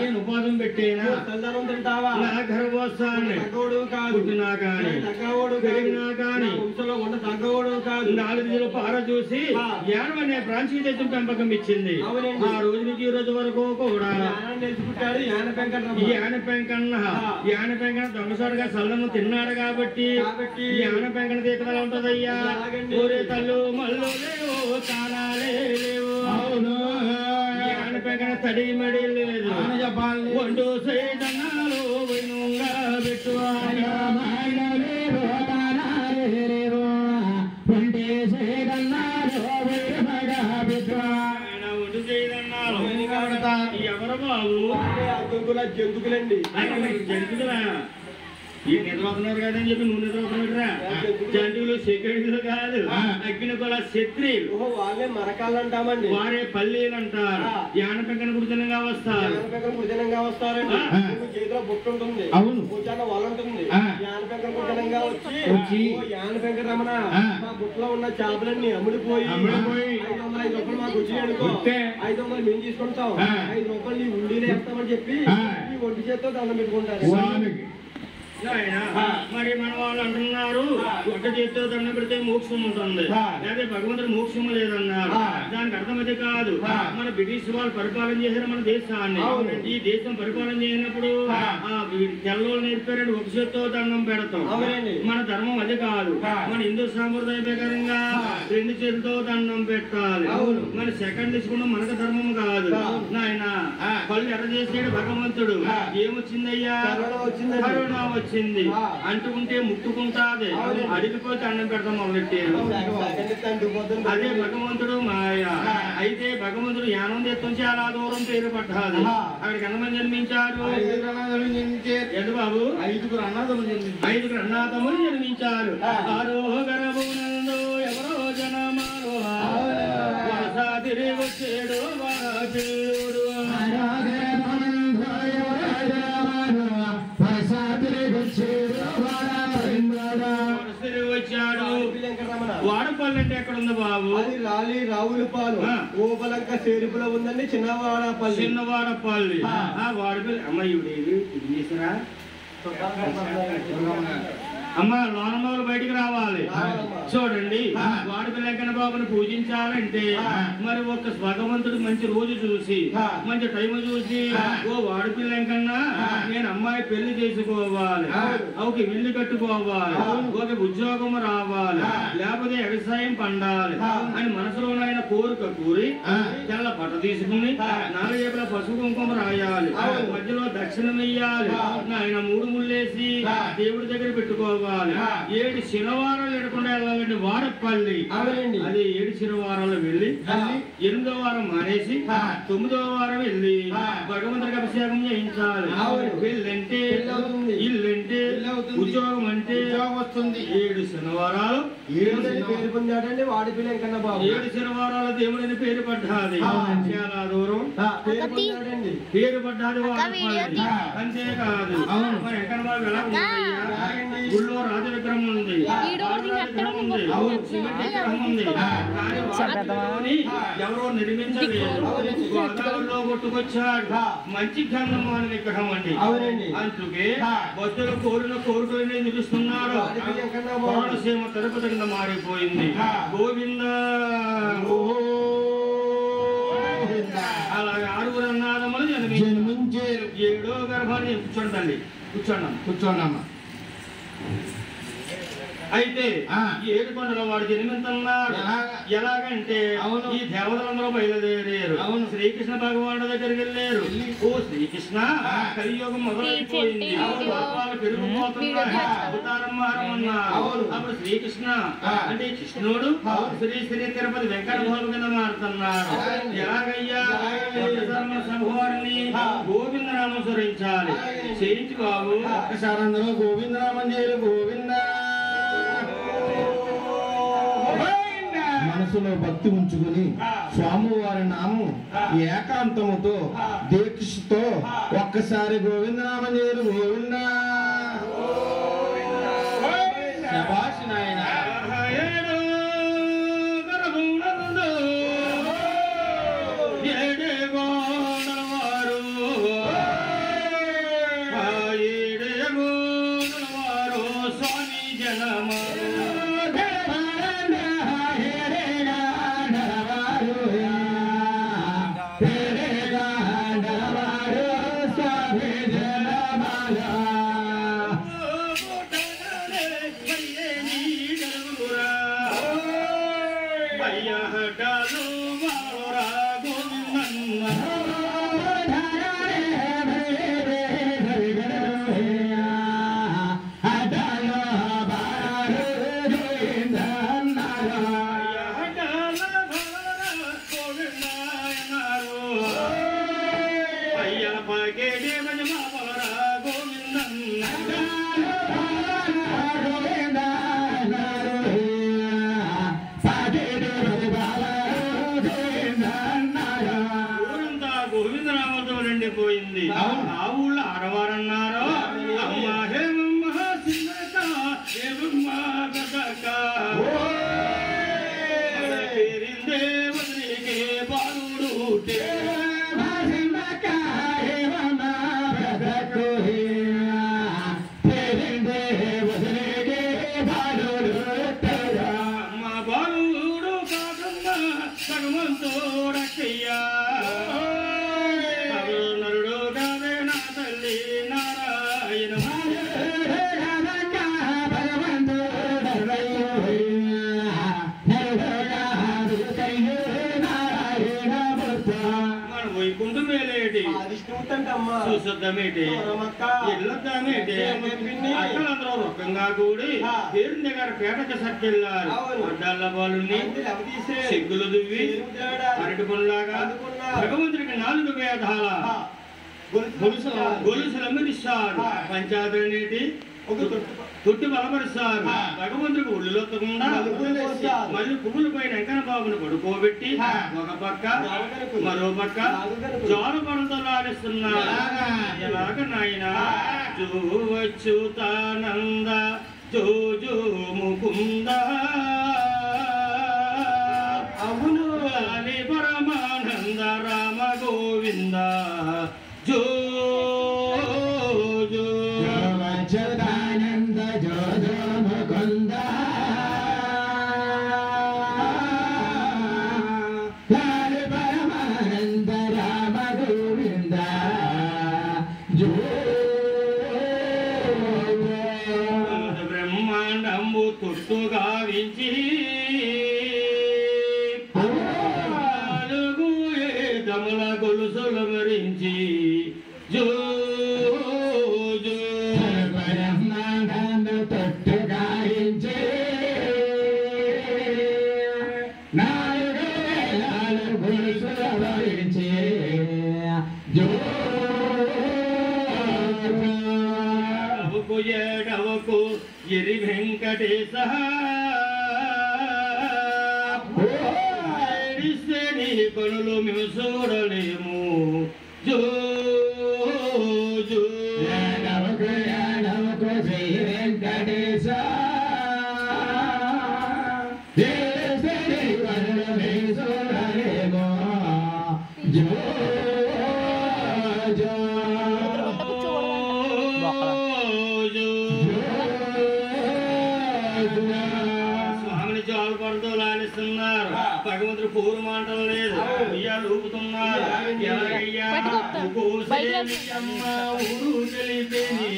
నేను ఉపాసం పెట్టేనా చల్లదన్నం తింటావా నా గర్భోత్సాన్ని తగ్గోడు కాదు, పుట్టినా కాని తగ్గోడు పెరిగినా కాని వంశంలో ఉండ తగ్గోడు కాదు. 4 రోజులు పార చూసి జ్ఞానం అనే ప్రాంతీయ దేశం పెంపకం ఇచ్చింది. ఆ రోజు నుంచి ఈ రోజు వరకు కూడా నేర్చుకుంటాడు యాన పెంకన్న దొంగసాడుగా చల్లను తిన్నాడు కాబట్టి యాన పెంకన తీర్థాలు ఉంటదయ్యా. ఊరే తల్లు మల్లు లేవు తాళాలే లేవు. అవును యాన పెంకన తడి మడి లేదు. వండు సైదన్నాలు వైనుగా పెట్టువా ఎవరు బాబు? జంతుకులండి. జంతుకులా ఈ నిద్రపోతున్నారు కదని చెప్పి నువ్వు నిద్రపోతున్నాడురా. జంతువులు సెకండ్లు కాదు, అగ్ని కూడా శత్రులు. వాళ్ళే మరకాళ్ళు అంటామండి, వారే పల్లీలు అంటారు. యాన పెంకన గుడితనంగా వస్తారు. గుడితనంగా వస్తారండి. చేతిలో బుట్ట ఉంటుంది, అవును చాలా వాళ్ళ ఉంటుంది. యాన పెంకన గుడితనంగా వచ్చి యాన పెంకన రమణ మా బుట్టలో ఉన్న చేపలన్నీ అమ్ముడిపోయి 500 రూపాయలు మాకు వచ్చినాయి అనుకో, 500 మేము తీసుకుంటాం, 5 రూపాయలు నీ ఉండిలో వేస్తామని చెప్పి ఈ ఒంటి చేతితో దండం పెట్టుకుంటారు. మరి మన వాళ్ళు అంటున్నారు ఒక చేతితో దండం పెడితే మోక్షం ఉంటుంది, లేదా భగవంతుడు మోక్షం లేదన్నారు. దానికి అర్థమైతే కాదు. మన బ్రిటిష్ వాళ్ళు పరిపాలన చేశారు మన దేశాన్ని. ఈ దేశం పరిపాలన చేసినప్పుడు తెల్లోళ్ళు నేర్పారండి ఒక చేతితో దండం పెడతాం. మన ధర్మం అది కాదు. మన హిందూ సాంప్రదాయ ప్రకారంగా 2 చేతులతో దండం పెట్టాలి. మన సెకండ్ తీసుకున్న మనకు ధర్మం కాదు నాయన. కళ్ళు ఎర్ర చేసాడు భగవంతుడు. ఏమొచ్చిందయ్యా? కరోనా వచ్చింది. అంటుకుంటే ముట్టుకుంటాది, అడిగిపోతే అన్నం పెడతాం మొదలెట్టారు. అదే భగవంతుడు మాయ. అయితే భగవంతుడు యానం దేశం చాలా దూరం పేరు పట్టాలి. అక్కడికి ఎంతమంది జన్మించారు? ఎంత బాబు? 5 అన్నాదములు జన్మించారు. ఆరోహగరమునందు ఎవరో జనమాలో తిరిగి వచ్చాడు వాడు. వచ్చాడు. వాడపల్లి అంటే ఎక్కడ ఉంది బాబు? అది రాలి రావులపాలు ఓపలంక సేరుపులో ఉందండి. చిన్నవాడపల్లి. వాడపల్లి అమ్మ ఇవిడేవి ఇది చేసిరా అమ్మ లోనమూలు బయటికి రావాలి. చూడండి, వాడపల్లి వెంకన్న బాబుని పూజించాలంటే మరి ఒక భగవంతుడు మంచి రోజు చూసి మంచి టైం చూసి ఓ వాడపల్లి వెంకన్న నేను అమ్మాయి పెళ్లి చేసుకోవాలి, ఒక ఇల్లు కట్టుకోవాలి, ఒక ఉద్యోగం రావాలి, లేకపోతే వ్యవసాయం పండాలి అని మనసులోనైన కోరిక కూరి తెల్ల బట్ట తీసుకుని 4 ఏళ్ళ పసుపు కుంకుమ రాయాలి, మధ్యలో దక్షిణం వెయ్యాలి, ఆయన 3 ముళ్ళేసి దేవుడి దగ్గర పెట్టుకోవాలి. 7 శనివారాలు ఎడకుండా వెళ్ళాలండి వాడపల్లి. అది 7 శనివారాలు వెళ్ళి 8వ వారం మానేసి 9వ వారం వెళ్ళి భగవంతుడికి అభిషేకం చేయించాలి. పెళ్ళంటే ఇల్లంటే ఉద్యోగం అంటే వస్తుంది. 7 శనివారాలు పేరు పొందాడండి వాడపల్లి వెంకన్న బాబు. 7 శనివారాలు దేవుడిని పేరు పడ్డాది. చాలా దూరం పేరు పడ్డాది వాడపల్లి. అంతేకాదు మరి వెంకన్న బాబు ఎలా ఉంటుందయ్యా? గుళ్ళో రాజ విగ్రహం ఉంది, ఎవరో నిర్మించలేదు. గోదావరిలో కొట్టుకొచ్చాడు మంచి గంధము అని విగ్రహం అండి. అందుకే భక్తులు కోరిన కోరికలనే నిలుస్తున్నారు. కోనసీమ తిరుపతి కింద మారిపోయింది. గోవింద అలాగే 6 అన్నాదములు జన్మించారు. 7వ గర్భాన్ని కూర్చోండి, కూర్చోండమ్మా. అయితే ఈ 7 కొండల వాడు జన్మిస్తున్నాడు. ఎలాగంటే ఈ దేవతలందరూ బయలుదేరారు. శ్రీకృష్ణ భగవానుడి దగ్గరికి వెళ్ళారు. ఓ శ్రీకృష్ణ, కలియుగం మొదలైపోయింది, పాపాలు పెరిగిపోతున్నాయి, అవతారం మారమన్నారు. అప్పుడు శ్రీకృష్ణ అంటే కృష్ణుడు శ్రీ తిరుపతి వెంకటబాబు కింద మారుతున్నాడు. ఎలాగయ్యా? సంభవాన్ని గోవిందనామం స్మరించాలి. చేయించు బాబు. ఒకసారి అందరూ గోవిందనామం చేయాలి. గోవింద మనసులో భక్తి ఉంచుకుని స్వామివారి నామం ఏకాంతముతో దీక్షతో ఒక్కసారి గోవిందనామం చేయరు. గోవింద శభాష్ నాయనా. పోయింది. ఆ ఊళ్ళో ఆడవారన్నారు అమ్మా హేమమ్మ సిన్నక హేమమ్మ గదక పేరిందే వదిలికే బాలుడు సిన్నక హేమమ్మ గదక పేరిందే మన వైకుంఠం వేలేటి అదిష్టమవుతంటమ్మా చూసొద్దామేటి ఎల్లొద్దామేటి అక్కలందరూ రొక్కంగా కూడి పేరు దగ్గర పేటకి సర్కెళ్ళారు అడ్డాల బాలుని సిగ్గులు దువ్వి అరటి పనులాగా భగవంతుడికి 4 వేదాల గొలుసులు అమ్మిస్తారు పంచాయతీ తొట్టి బలపరుస్తారు భగవంతుడికి ఒళ్ళులొత్తకుండా మళ్ళీ పువ్వుల పైన వెంకన్న బాబుని పడుకోబెట్టి ఒక పక్క మరో పక్క జోల పనులతో లాడిస్తున్నారు ఎలాగ నాయన జోవచ్యుతానంద జో జో ముకుంద అవును అని పరమానంద రామ గోవింద జో జో అచ్యుతానంద జో జో ముకుంద లాలి పరమానంద రామ గోవింద జో బ్రహ్మాండంబు తొట్టుగా వించి దముల గొలుసులు మరించి జో జో బ్రహ్మాండ తొట్టు గాయించి 4 గొలుసుల వరించి జో అవకు ఏడవకు ఎరి వెంకటేశ నీ కనులు మేము చూడలేము జో జో ఏడవకు శ్రీ వెంకటేశ చూడలేమో జో జో స్వామిని జోల పడుతూ లాలిస్తున్నారు భగవంతుడు పూర్వం మాటం లేదు ఉయ్యాలు ఊపుతున్నారు ఎలాగయ్యా ఊరు తెలిపేని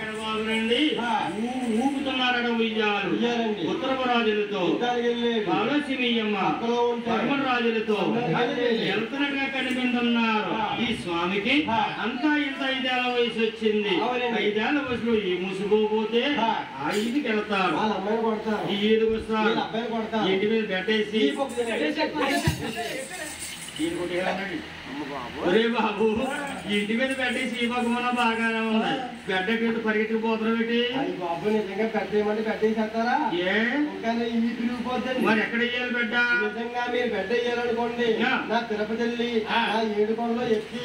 బాబు రండి ఊపుతున్నారట ఉయ్యాలు ఉత్తరపరాజులతో బాలసిమయ్యమ్మ పరమరాజులతో ఎంతనగా కనిపించున్నారు ఈ స్వామికి అంతా ఇంత 5 ఏళ్ల వయసు వచ్చింది 5 ఏళ్ల వయసులో ఈ ముసుగుపోతే ఆ ఇంటికి వెళ్తారు ఈ ఈదుకు వస్తారు ఇంటి మీద పెట్టేసి ఒరే బాబు ఇంటి మీద పెట్టేసి ఈ పక్కన బాగానే ఉంది గడ్డకి పరిగెత్తుకుపోతారు పెట్టి బాబు నిజంగా పెట్టేయమంటే పెట్టేసేస్తారా ఏ ఇంకా ఈ తిరిగిపోతుంది మరి ఎక్కడ వేయాలి బిడ్డ నిజంగా మీరు బిడ్డ వేయాలనుకోండి నా తిరుపతి వెళ్ళి నా 7 కొండలో ఎక్కి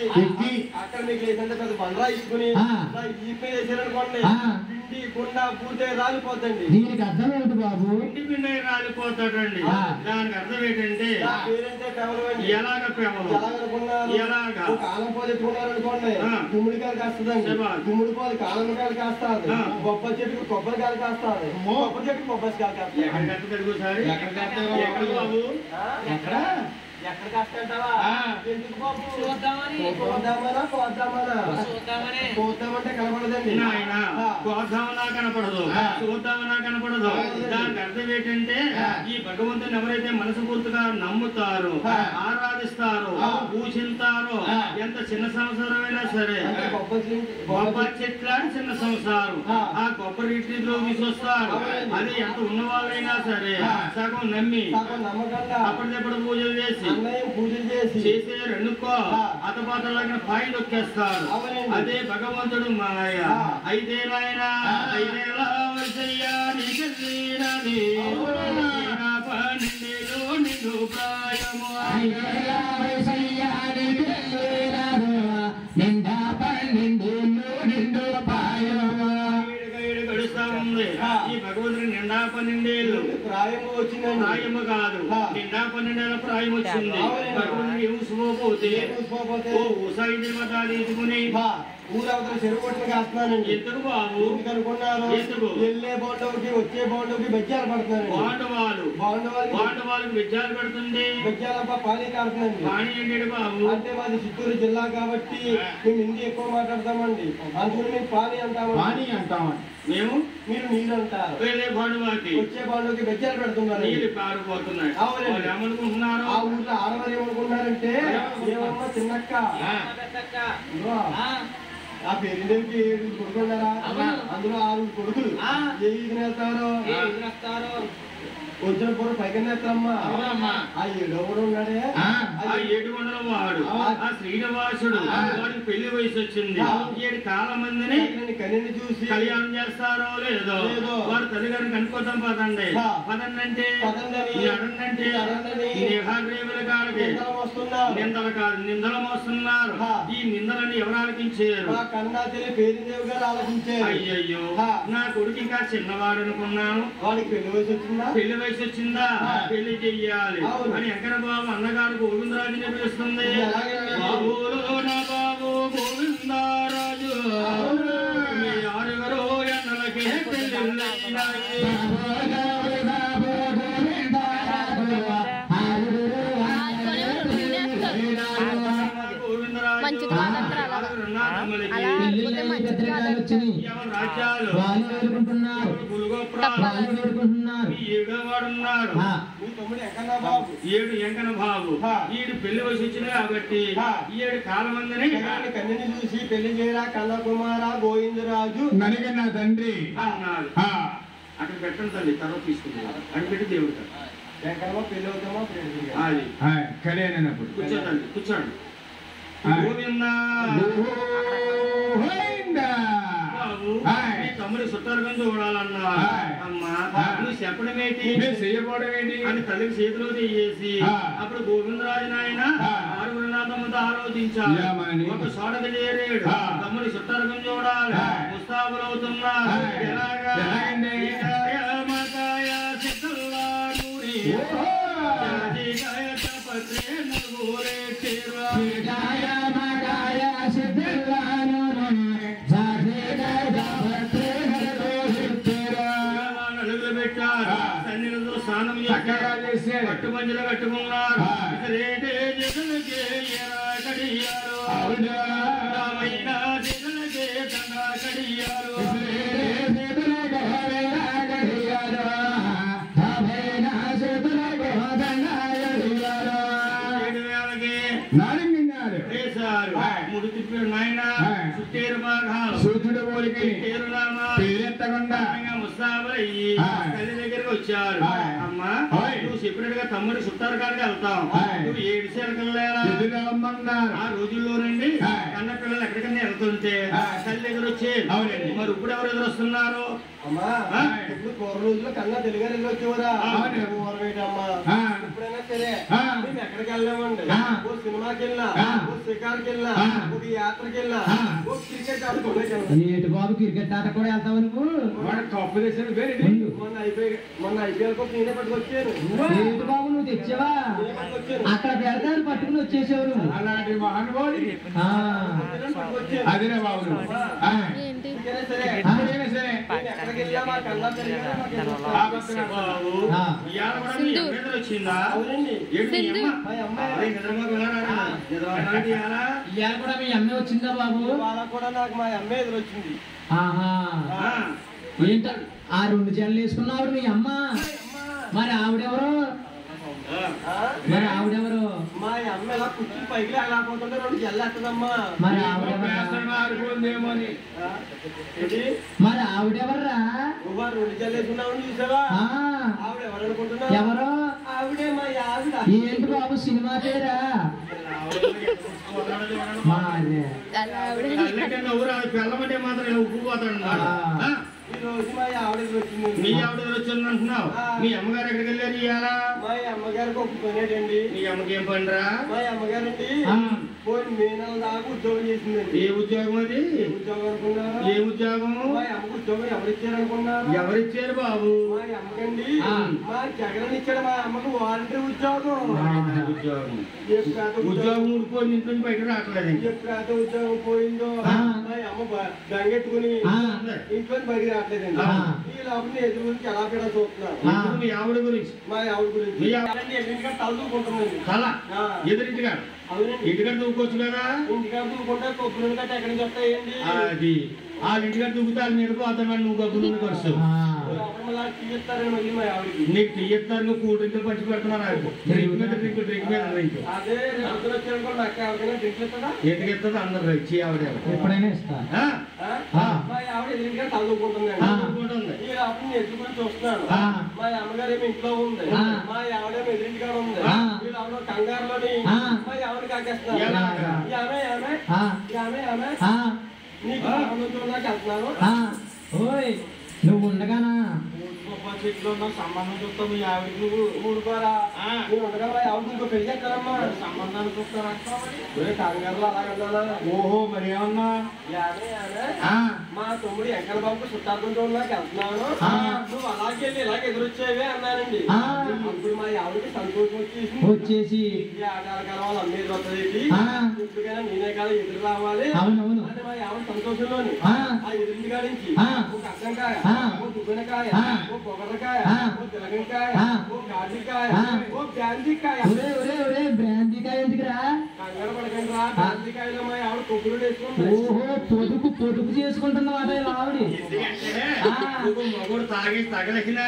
అక్కడ మీకు వేసంటే పెద్ద బండరా ఇచ్చుకుని నా ఈపీ వేసారనుకోండి పిండి కుండ పూర్తిగా రాలిపోతండి దీనికి అర్థం ఏంటి బాబు? ఇంటి పిండి రాలిపోతాడండి దానికి అర్థం ఏంటంటే పేరంటే కేవలం ఎలాగ పేమలు ఎలాగనుకున్నారు ఎలాగా కాలం పోలు ఎత్తుకున్నారనుకోండి గుమ్మడికాయలు కాస్తుందండి గుమ్మడి పోలు కాలంకాయలు కాస్తారు బొబ్బరి చెట్టుకు కొబ్బరికాయలు కాస్తారు కొబ్బరి చెట్టుకు కొబ్బరికాయలు కాస్తారు ఎక్కడ కట్టగలుగుతారు ఎక్కడ బాబు ఎక్కడ కాస్తంటావా ఎందుకు బాబు చూద్దామనా చూద్దామంటే కనపడదండి నాయన కోద్దామన్నా కనపడదు చూద్దామన్నా కనపడదు దానికి అర్థం ఏంటంటే ఈ భగవంతుని ఎవరైతే మనస్ఫూర్తిగా నమ్ముతారో ఆరాధిస్తారో పూజిస్తారో ఎంత చిన్న సంవత్సరమైనా సరే కొబ్బరి చెట్లాంటి చిన్న సంవత్సరం ఆ కొబ్బరి ఇంటిలో తీసుకొస్తారు అది ఎంత ఉన్నవాళ్ళైనా సరే సగం నమ్మి అప్పటికప్పుడు పూజలు చేసి పూజలు చేసే రెండుకో అతపాతలాగిన పాయి నొక్కేస్తారు అదే భగవంతుడు మాయ 5 ఏళ్ళైనా 5 ఏళ్ళ వయసయ్యా నీకు నిండు ప్రాయము గడుస్తా ఉంది ఈ భగవంతుడి నిండా 12 ఏళ్ళు ప్రాయము వచ్చిందండి ప్రాయము కాదు నిండా 12 ఏళ్ళ ప్రాయం వచ్చింది భగవంతుడికి ఊసిపోతే ఊసాయి దేవత తీసుకుని ఊరు అవతల చెరువు కొట్టుకు కాస్తున్నానండి. ఎందుకు బాబు? ఎందుకు అనుకున్నారు? ఎందుకు? వెళ్ళే బాండవుకి వచ్చే బాండవుకి బెజ్జాలు పడుతున్నాను. బాండవాళ్ళకి బెజ్జాలు పెడుతుంది. బెజ్జాలప్ప పానీ కాడుతుందండి. పానీ ఏంటి బాబు? అంటే మాది చిత్తూరు జిల్లా కాబట్టి మేము హిందీ ఎక్కువ మాట్లాడతామండి. అందుకని మేము పానీ అంటామండి. మేము మీరు నీళ్ళు అంటారు. వెళ్ళే బాండవాకి వచ్చే బాండవుకి బెజ్జాలు పెడుతున్నారు. నీళ్ళు పారిపోతున్నాయి. అవునండి. ఏమనుకుంటున్నారు? ఆ ఊర్లో ఆడవారు ఏమనుకుంటున్నారంటే ఏమమ్మా చిన్నక్క ఆ పేరుకి 7 కొడుకున్నారా? అందులో 6 కొడుకులు ఏ ఈదిన వెళ్తారో కొంచెం కూడా పైకి వేస్తారమ్మా. ఆ 7వ కూడా ఉన్నాడే ఆ 7 వాడు ఆ శ్రీనివాసుడు వాడికి పెళ్లి వయసు వచ్చింది. 7 కాలం మందిని కన్యని చూసి కళ్యాణం చేస్తారో లేదో వాడు తల్లిగారిని కనుక్కోదాం పదండి పదండి అడండి నిహాగ్రీవుల కాడికి నిందలు కాదు నిందలు మోస్తున్నారు. ఈ నిందలని ఎవరు ఆలకించారు? కన్నా తెలియ పేరుదేవి గారు ఆలకించారు. అయ్యయ్యో నా కొడుకు ఇంకా చిన్నవాడు అనుకున్నాను. వాడికి పెళ్లి వయసు వచ్చిందా? పెళ్లి వయసు వచ్చిందా? పెళ్లి చెయ్యాలి అని వెంకట బాబు అన్నగారు గోవిందరాజుని పిలుస్తుంది. బాబులో నా బాబు గోవిందరాజు మీ ఆరుగురు ఎన్నలకే పెళ్లిళ్ళైనాయి. ఏడు ఎంకన బాబు ఈడు పెళ్లి వయసు వచ్చింది కాబట్టి 7 కాలం మందిని కన్యని చూసి పెళ్లి చేయరా కన్నకుమార గోవిందరాజు నరిగిన తండ్రి అన్నారు. అక్కడ పెట్టండి తల్లి తర్వాత తీసుకుంటున్నారు అని పెట్టి దేవుడు పెళ్లి అవుతామా అది కళ్యాణప్పుడు కూర్చోండి కూర్చోండి. తమ్ముడి సుట్టారుగా చూడాలన్నా అమ్మా నువ్వు చెప్పడం ఏంటి చెయ్యకపోవడం ఏంటి అని తల్లికి చేతిలో తీయేసి అప్పుడు గోవిందరాజు నాయన ఆరుగురునాథమ్మతో ఆలోచించాలి. ఒక చోటక చేరేడు తమ్ముడి సుట్టారుగా చూడాలి ముస్తాబులు అవుతున్నారు. ఎలాగా స్నానం చేసి పట్టు మంజలు కట్టుకున్నారు. ముడి తిప్పాడు నాయన చుట్టేరు భాగాలు సూర్యుడు పోలికి పేరెత్తకుండా ముస్తాబయ్యి తల్లి దగ్గరికి వచ్చారు. అమ్మా నువ్వు చెప్పినట్టుగా తమ్ముడి చుట్టారు కాడికి వెళ్తాం. నువ్వు 7 సెలకల్లేరా ఆ రోజుల్లోనండి కన్న పిల్లలు ఎక్కడికన్నా వెళ్తుంటే తల్లి దగ్గర వచ్చే మరి ఇప్పుడు ఎవరు ఎదురు వస్తున్నారు? అమ్మా ఇప్పుడు పూర్వ రోజుల్లో కన్నా తెలుగారు ఎదురు వచ్చేవారా? ఇప్పుడైనా సరే మేము ఎక్కడికి వెళ్ళామండి. ఓ సినిమాకి వెళ్ళినా ఓ షికార్కి వెళ్ళినా ఒక యాత్రకి వెళ్ళినా ఓ క్రికెట్ ఏటు బాబు క్రికెట్ ఆట కూడా వెళ్తావు నువ్వు? కప్పు తెచ్చాను మొన్న ఐపీఎల్ కోసం నేనే పట్టుకొచ్చాను. ఏటు బాబు నువ్వు తెచ్చావా? అక్కడ పెడతాను పట్టుకుని వచ్చేసేవారు. అలాంటి మహానుభావుడి అదేనా బాబు వచ్చిందా? ఇవాళ కూడా మీ అమ్మే వచ్చిందా బాబు? వాళ్ళ కూడా నాకు మా అమ్మే ఎదురొచ్చింది. ఆహా ఏంట ఆ 2 జడలు వేసుకున్నావు మీ అమ్మ? మరి ఆవిడెవరు? మా అమ్మ ఇలా కూర్చుని పైకి లేకపోతుంటే 2 జల్లేస్తుందమ్మా. మరి ఆవిడెవర్రా? నువ్వు 2 జల్లేసుకున్నావు చూసావా? ఆవిడ ఎవరు అనుకుంటున్నావు? ఎవరు? ఆవిడే మా ఆవిడ. ఏంటి బాబు సినిమా పేరా? పిల్లమంటే మాత్రం ఉప్పుపోతాడు. ఈ రోజు మా ఆవిడ వచ్చింది. మీ ఆవిడ వచ్చింది అంటున్నావు. మీ అమ్మగారు ఎక్కడికి వెళ్ళారు ఇవాళ? మా అమ్మగారికి ఒక పనేటండి. మీ అమ్మకి ఏం పనిరా? మా అమ్మగారండి మే నెల దాకా ఉద్యోగం చేసిందండి. ఏ ఉద్యోగం అది? ఉద్యోగం అనుకున్నారా? ఏ ఉద్యోగం? మా అమ్మకు ఉద్యోగం ఎవరిచ్చారు అనుకున్నారు? ఎవరిచ్చారు బాబు? మా అమ్మకండి మా జగన్ ఇచ్చాడు మా అమ్మకు వాలంటీర్ ఉద్యోగం. ఉద్యోగం ఊడిపోయింది, ఇంట్లో బయట రావట్లేదు. ఎప్పుడైతే ఉద్యోగం పోయిందో మా అమ్మ గంగెట్టుకుని ఇంట్లో బయట రావట్లేదండి. ఈ లోపల ఎదురు గురించి ఎలా కూడా చూస్తున్నారు. మీ ఆవిడ గురించి? మా ఆవిడ గురించి ఎదురింటిగా తలదూకుంటుందండి. తల ఎదురింటిగా? ఇంటికాడ దూకోవచ్చు కదా. ఇంటికాడ దూకుంటే కొబ్బరి నూనె గట్ట ఎక్కడి నుంచి వస్తాయండి? అది ఆ ఇంటికాడ దూకుతారు, మీరు పోతామని నువ్వు కొబ్బరి నూనె ఖర్చు. తీస్తారని మళ్ళీ మా ఆవిడకి నీకు టీ ఇస్తారు, నువ్వు కూల్ డ్రింక్ పంచి పెడుతున్నారు. డ్రింక్ మీద డ్రింక్, డ్రింక్ మీద డ్రింక్. అదే అందరూ వచ్చారు నాకు ఎవరికైనా డ్రింక్ ఇస్తుందా? ఎందుకు ఇస్తుంది? అందరు ఇచ్చి ఆవిడ ఎప్పుడైనా ఇస్తా. మా ఆవిడ ఎదురుగా తలదూకుంటుందండి. ఈ లోపల ఎదురు గురించి చూస్తున్నాను. మా అమ్మగారు ఏమి ఇంట్లో ఉంది, మా ఆవిడేమో ఎదురింటిగా ఉంది. ఈ లోపల కంగారులోని మా ఆవిడ కాకేస్తున్నారు. నీకు చూడడానికి వెళ్తున్నాను. ఓయ్ నువ్వు ఉండగానా చెట్లు ఉన్న సంబంధం చూస్తాం. మీ ఆవిడ నువ్వు ఊడుకోరా? నువ్వు ఉండగా మా ఆవిడ ఇంకో పెళ్లి చేస్తారమ్మా. సంబంధాన్ని చూస్తారంటే కంగారులో అలాగన్నా. ఓహో మరి ఏమన్నా? మా తమ్ముడు వెంకట బాబుకు చుట్టార్థం చూడడానికి వెళ్తున్నాను. నువ్వు అలాగే వెళ్ళి ఇలాగ ఎదురొచ్చేవే అన్నానండి. అప్పుడు మా ఆవిడకి సంతోషం వచ్చేసి ఈ ఆకాల కాలం అమ్మేది వస్తుంది, ఎప్పటికైనా నేనే కాదు ఎదురు రావాలి అవునవును అంటే మా ఆవిడ సంతోషంలోని ఆ ఎదురింటి కాడించి ఒక అడ్డంకాయ, ఓ దుబ్బినకాయ, ఓ పొగరకాయ, ఓ తెలగంకాయ, ఓ గాజికాయ, ఓ బ్రాంతికాయ. బ్రాంతికాయ ఎందుకురా? కంగారు పడకండి రా. బ్రాంతికాయలో మా ఆవిడ కొబ్బరి వేసుకుంటుంది. ఓహో పొదుపు చేసుకుంటున్నమాట ఆవిడ. మగోడు తాగి తగలకినా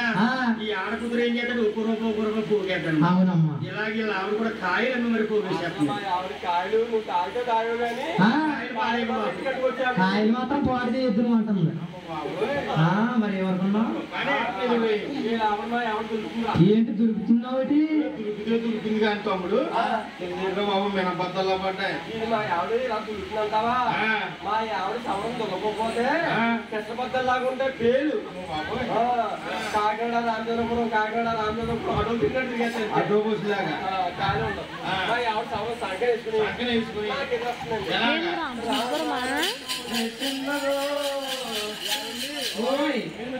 ఈ ఆడ కుదురు ఏం చేస్తాడు? ఒక్క రూపాయి పోగేస్తాడు. అవునమ్మా. ఇలాగే ఆవిడ కూడా కాయలమ్మ మరి పోగేసేస్తాడు. మా ఆవిడ కాయలు నువ్వు తాగితే తాగవు కానీ కాయలు మాత్రం పాడు చేయొద్దు అంటుంది. మరి ఎవరుకున్నా ఏంటి దొరుకుతున్నావు? దొరుకుతుంది కానీ తమ్ముడు బాబు మినపద్దల్లో పడ్డాయి. మా ఆవిడ ఇలా దొరుకుతుందంటావా? మా ఆవిడ సమరం దొరకకపోతే కష్టపద్దల్లాగా ఉంటాయి పేలు. కాకినాడ రామచంద్రపురం ఆటో తిన్నట్టు తిరిగేస్తాయి. అడ్డో బస్సులాగా కాయలు ఉండవు. మా ఆవిడ సమరం సంఖ్య వేసుకుని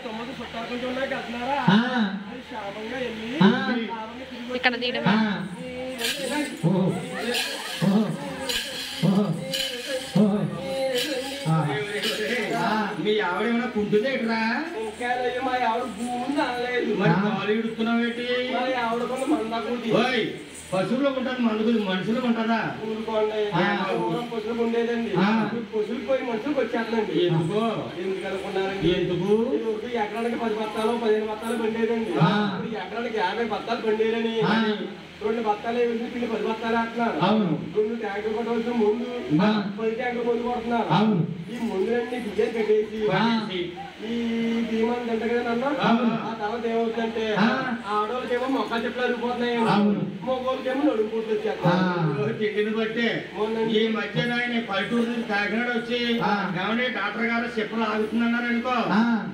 తొమ్మిది చుట్టాలు చూడడానికి వెళ్తున్నారా? శాపంగా వెళ్ళి ఇక్కడ తీయడం మీ ఆవిడ ఏమైనా కుంటుందేట్రా? మా ఆవిడ భూమి అనలేదు. మరి కాలు ఇడుస్తున్నావు ఏంటి? మా ఆవిడ కూడా మందాకుంది. పశువులకు ఉంటుంది, మందుకు మనుషులకు ఉంటుందా? ఊరుకోండి, పశువులకు ఉండేదండి. పశువులు పోయి మనుషులకు వచ్చేస్తుందండి. ఎందుకు అనుకున్నారండి? ఎందుకు? ఎకరానికి 10 బత్తాలు 15 బత్తాలు పండేదండి. ఇప్పుడు ఎకరానికి 50 బత్తాలు పండేరని 2 బత్తాలు వేసి 10 బత్తాలు వేస్తున్నారు. 2 ట్యాంకులు కొట్టవలసిన ముందు 10 ట్యాంకులు ముందు కొడుతున్నారు. ఈ ముందులన్నీ బియ్యం కట్టేసి ఈ భీమాన్ని తింట కదా నన్ను. ఆ తర్వాత ఏమవుతుందంటే ఆడవాళ్ళకేమో మొక్కలు చెట్లు అరిగిపోతున్నాయి, మగవాళ్ళకేమో నడుపుకుంటూ వచ్చేస్తారు. తిండిని బట్టే ఈ మధ్యన ఆయన పల్లెటూరు నుంచి కాకినాడ వచ్చి గమనే డాక్టర్ గారు చెప్పులు ఆగుతుందన్నారు అనుకో,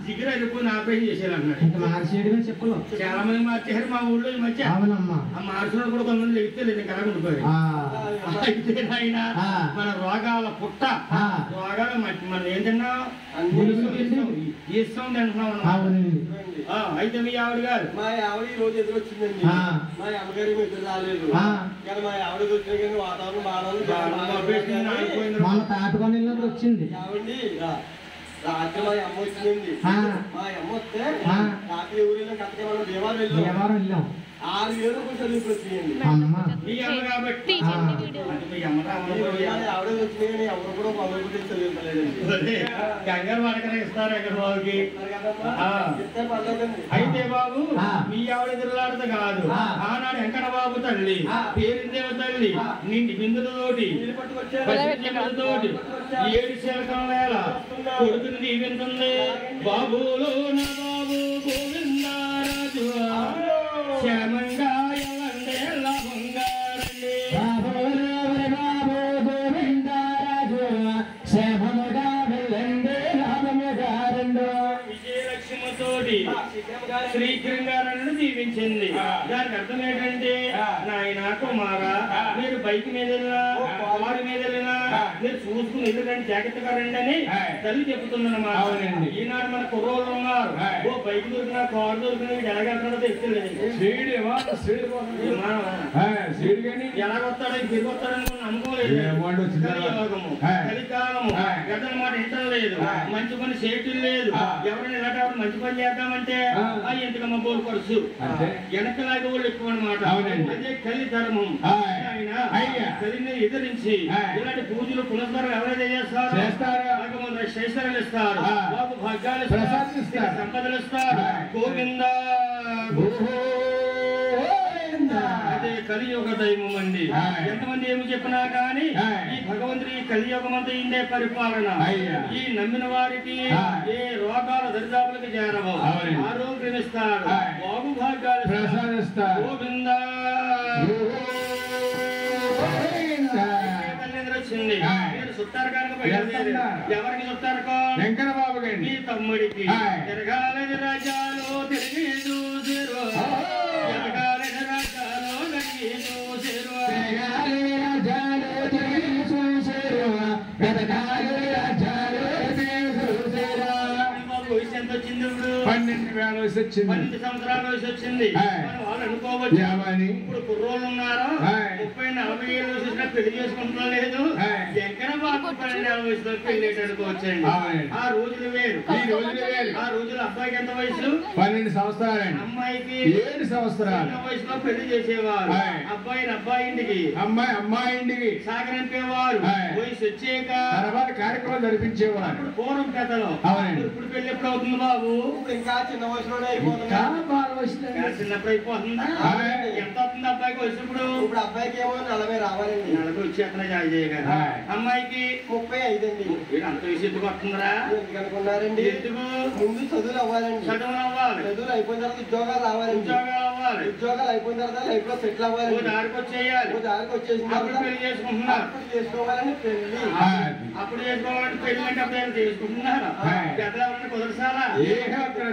జిగురు అరిపోయి ఆపరేషన్ చేశారు అన్నాడు. చెప్పులు చాలా మంది మార్చారు మా ఊళ్ళో ఈ మధ్య. ఆ మార్చిన కూడా కొంతమంది లెగితే లేదు, ఇంకా అలాగే ఉండిపోయారు. అయితే ఆయన మన రోగాల పుట్ట, రోగాలు మనం ఏంటన్నా ఇస్తాం తింటున్నాం. అయితే మీ ఆవిడ గారు? మా ఆవిడ ఈ రోజు ఎదురొచ్చిందండి. మా అమ్మగారు ఎదురు రాలేదు కానీ మా ఆవిడ వచ్చిన కానీ వాతావరణం బాగా వచ్చింది. ఆవిడండి రాత్రి మా అమ్మ వచ్చిందండి. మా అమ్మ వస్తే రాత్రి ఊరిలో కథగా మనం దేవాలయం వెళ్ళాం. 6 ఏళ్ళు కూడా చదువుకు వచ్చిందండి. మీ అమ్మ కాబట్టి ఆవిడ వచ్చినాయని ఎవరు కూడా మొదలు చదువుతలేదండి. కంగారు పడకనే ఇస్తారు ఎక్కడ బాబుకి. అయితే బాబు మీ ఆవిడ ఎదురులాడత కాదు, ఆనాడు వెంకట బాబు తల్లి పేరిందేవ తల్లి నిండి బిందులతోటి 7 శీలకం వేళ కొడుకుని దీవింటుంది. బాబులో నా బాబు గోవిందారాజు క్షేమంగా ఎవందేళ్ళ బంగారండి. బాబు గోవిందారాజు క్షేమముగా వెళ్ళండి లాభముగా రెండు. విజయలక్ష్మి తోటి శ్రీకృంగారాన్ని దీవించింది. దానికి అర్థం ఏంటంటే, నాయన కుమారా, మీరు బైక్ మీద వెళ్ళినా కారు మీద వెళ్ళినా మీరు చూసుకుని ఎందుకంటే జాగ్రత్తగా రండి అని తల్లి చెప్తుందన్నమాట. ఈనాడు మన కుర్రోళ్ళు ఉన్నారు, ఓ బైక్ దొరికినా కారు దొరికినా ఎలాగెళ్తాడో తెలియలేదు. ఎలాగొస్తాడో తిరిగి వస్తాడని నమ్ముకోలేదు. కలియోగము కలికాలము ఎదనమాట ఇంటర్ లేదు, మంచి పని చేయటం లేదు. ఎవరైనా ఇలాంటి మంచి పని చేద్దామంటే ఎందుకమ్మ బోల్ పరుసు వెనకలాగే వాళ్ళు ఎక్కువ అనమాట. అదే కలి ధర్మం. కలిని ఎదిరించి ఇలాంటి పూజలు పునస్కారం ఎవరైతే చేస్తారో శైశరాలు ఇస్తారు, బాబు భాగ్యాలు ఇస్తారు, సంపదలు ఇస్తారు. గోవిందా అదే కలియుగ దైవం అండి. ఎంతమంది ఏమి చెప్పినా కానీ ఈ భగవంతుడి ఈ కలియుగం అంతా ఇందే పరిపాలన. ఈ నమ్మిన వారికి ఏ రోగాలు దరిదాపులకు చేరవు, ఆరోగ్యం ఇస్తారు, బాగు భాగ్యాలు గోవిందా వచ్చింది. మీరు చుట్టారు కనుక ఎవరికి చుట్టారుకో వెంకటబాబు గారి మీ తమ్ముడికి తిరగాలని రాజాలు తిరిగి చూసిరు, తిరగాలని రాజాలు తిరిగి చూసిరు, వయసు ఎంత వచ్చింది? ఇప్పుడు 12 వయసు వచ్చింది. 12 సంవత్సరాల వయసు వచ్చింది. వాళ్ళు అనుకోవచ్చు ఇప్పుడు కుర్రోళ్ళు ఉన్నారు 30-40 ఏళ్ళ వయసు వచ్చినా పెళ్లి చేసుకుంటున్నా లేదు. ఎక్కడ బాబు 12 వయసులో పెళ్లి అనుకోవచ్చండి. ఆ రోజులు వేరు, ఈ రోజులు వేరు. ఆ రోజులు అబ్బాయికి ఎంత వయసు? 12 సంవత్సరాలు, అమ్మాయికి 7 సంవత్సరాలు. వయసులో పెళ్లి చేసేవారు. అబ్బాయిని అబ్బాయి ఇంటికి, అమ్మాయి ఇంటికి సాగరంపేవారు. వయసు వచ్చాక తర్వాత కార్యక్రమం జరిపించేవారు. పూర్వం కథలో. ఇప్పుడు పెళ్లి ఎప్పుడు అవుతుంది బాబు? ఇంకా చిన్న వయసులోనే అయిపోతుంది. చిన్నప్పుడు అయిపోతుందా? ఎంత అవుతుంది అబ్బాయికి వయసు? ఇప్పుడు అబ్బాయికి ఏమో 40 రావాలండి. 40 వచ్చేస్తున్నా జాయి చేయగలరు. అమ్మాయికి 35 అండి. అంత వయసు ఎందుకు వస్తుందిరా? ఎందుకు అనుకున్నారండి? ఎందుకు? ముందు చదువులు అవ్వాలండి. చదువులు అవ్వాలి, చదువులు అయిపోయిన తర్వాత ఉద్యోగాలు రావాలండి. ఉద్యోగాలు అవ్వాలి, ఉద్యోగాలు అయిపోయిన తర్వాత లైఫ్ లో సెటిల్ అవ్వాలి. దారికి వచ్చేయాలి. దారికి వచ్చేసిన అప్పుడు పెళ్లి చేసుకుంటున్నారు. చేసుకోవాలని పెళ్లి అప్పుడు చేసుకోవాలంటే పెళ్లి అంటే అప్పుడు చేసుకుంటున్నారు. పెద్దలు ఎవరైనా కుదరసాలా?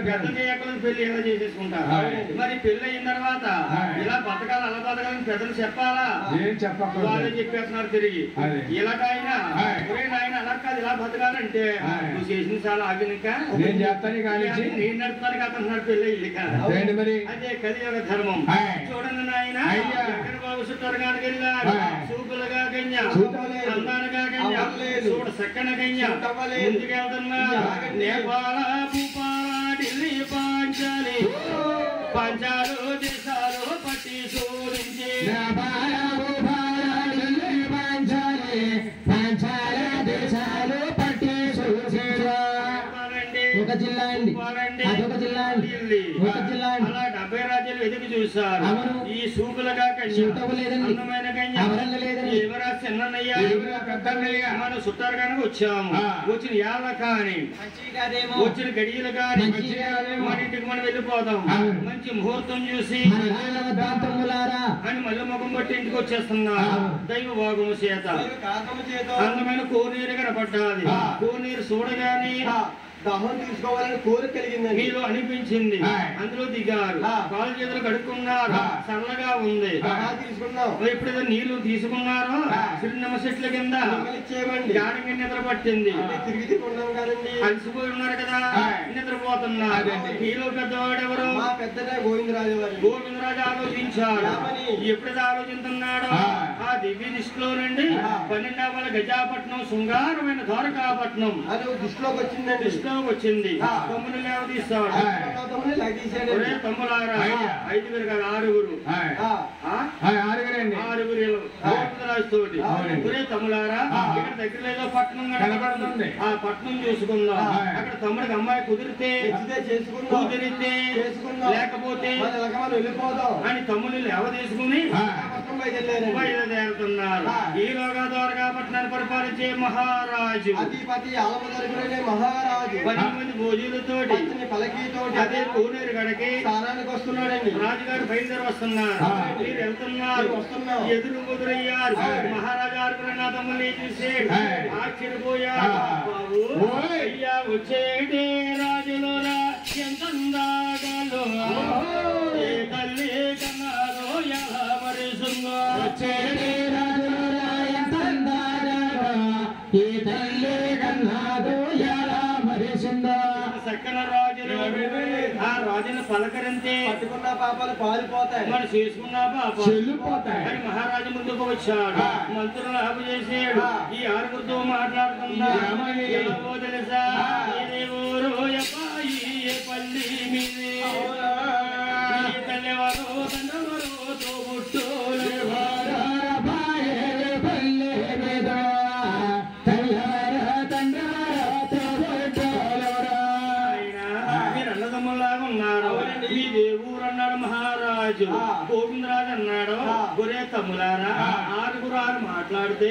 పెద్ద చేయకుండా పెళ్లి ఎలా చేసేసుకుంటారు. మరి పెళ్లి అయిన తర్వాత ఇలా బతకాలి అలా బతకాలని పెద్దలు చెప్పాలా? వాళ్ళే చెప్పేస్తున్నారు తిరిగి. ఇలాగైనా ఆయన అలా కాదు ఇలా బతకాలంటే నువ్వు చేసిన చాలా ఆగినాక నేను చేస్తాను నేను నడుపుతాను కాదంటున్నాడు పెళ్లి ఇల్లిక. అదే కలియుగ ధర్మం. చూడండి నాయన బాబు చుట్టారుగానికి వెళ్ళారు. చూపులుగా గంజ, అందాలుగా గంజ, చూడ సక్కన గంజ ముందుకెళ్తున్నా. నేపాల భూపాల ఢిల్లీ పాంచాలి, పంచాలు దేశాలు పట్టి శోధించి ఒక జిల్లా అండి, అదొక జిల్లా అండి, ఒక జిల్లా అండి. అలా 70 రాజ్యాలు వెతికి చూశారు. ఈ సూపులుగా అందమైన ఎవరా చిన్నయ్య పెద్దయ్య మనం చుట్టారు కనుక వచ్చాము. వచ్చిన ఏళ్ళ కానీ వచ్చిన గడియలు కానీ మన ఇంటికి మనం వెళ్ళిపోదాం. మంచి ముహూర్తం చూసి అని మళ్ళీ ముఖం బట్టి ఇంటికి వచ్చేస్తున్నారు. దైవ భాగము చేత అందమైన కోనేరు కనపడ్డాది. కోనేరు చూడగానే దాహం తీసుకోవాలని కోరిక కలిగిందండి. మీలో అనిపించింది. అందులో దిగారు, కాలు చేతులు కడుక్కున్నారు, చల్లగా ఉంది. తీసుకున్నాం. ఎప్పుడైతే నీళ్లు తీసుకున్నారో చిరునమ్మ చెట్ల కింద గాఢంగా నిద్ర పట్టింది. తిరిగి ఉన్నాం కదండి, అలసిపోయి ఉన్నారు కదా, నిద్రపోతున్నారు. మీలో పెద్దవాడెవరు? మా పెద్దనే గోవిందరాజు గారు. గోవిందరాజు ఆలోచించాడు. ఎప్పుడైతే ఆలోచిస్తున్నాడో ఆ దివ్య దృష్టిలో నుండి 12వ గజాపట్నం శృంగారమైన ద్వారకాపట్నం అది దృష్టిలోకి వచ్చిందండి. వచ్చింది. తమ్ముడు లేవదీస్తాడు. తమ్ములారా 5 కాదు 6. 6 రాజుతోటి తమ్ములారా ఇక్కడ దగ్గరలో ఏదో పట్టణం కనబడుతుంది. ఆ పట్టణం చూసుకుందాం. అక్కడ తమ్ముడికి అమ్మాయి కుదిరితే కుదిరితే లేకపోతే వెళ్ళిపోదాం అని తమ్ముడిని లేవదీసుకుని బయలుదేరుతున్నారు. ఈలోగా ద్వారకాపట్నాన్ని పరిపాలించే మహారాజు అధిపతి మహారాజు 10 మంది భోజులతోటి పలకీతోటి అదే కోనేరు గడకి స్థానానికి వస్తున్నాడండి. రాజుగారు బయలుదేరి వస్తున్నారు. మీరు వెళ్తున్నారు. ఎదురు కుదురయ్యారు. మహారాజు ఆరుగురు తమ్ముల్ని చూసాడు. ఆశ్చర్యపోయారు. బాబు అయ్యా వచ్చేటి రాజులోరా ఎంతందాగలో ఏ తల్లి కన్నాదో ఎలా మరిసుందో సక్కన రాజులు ఆ రాజును పలకరింతే పట్టుకున్న పాపాలు పారిపోతాయి, మరి చేసుకున్న పాపాలు చెల్లిపోతాయి. అని మహారాజు ముందుకు వచ్చాడు. మంత్రులు ఆపు చేసాడు. ఈ ఆరుగురితో మాట్లాడుతుందా ఎలాగో తెలుసా? ఇది ఊరు ఎప్పాయి ఏ పల్లి మీది తల్లెవరో తండ్రెవరో తోబుట్టోలెవరో మహారాజు గోవిందరాజు అన్నాడు. గొరే తమ్ములారా ఆరుగురు మాట్లాడితే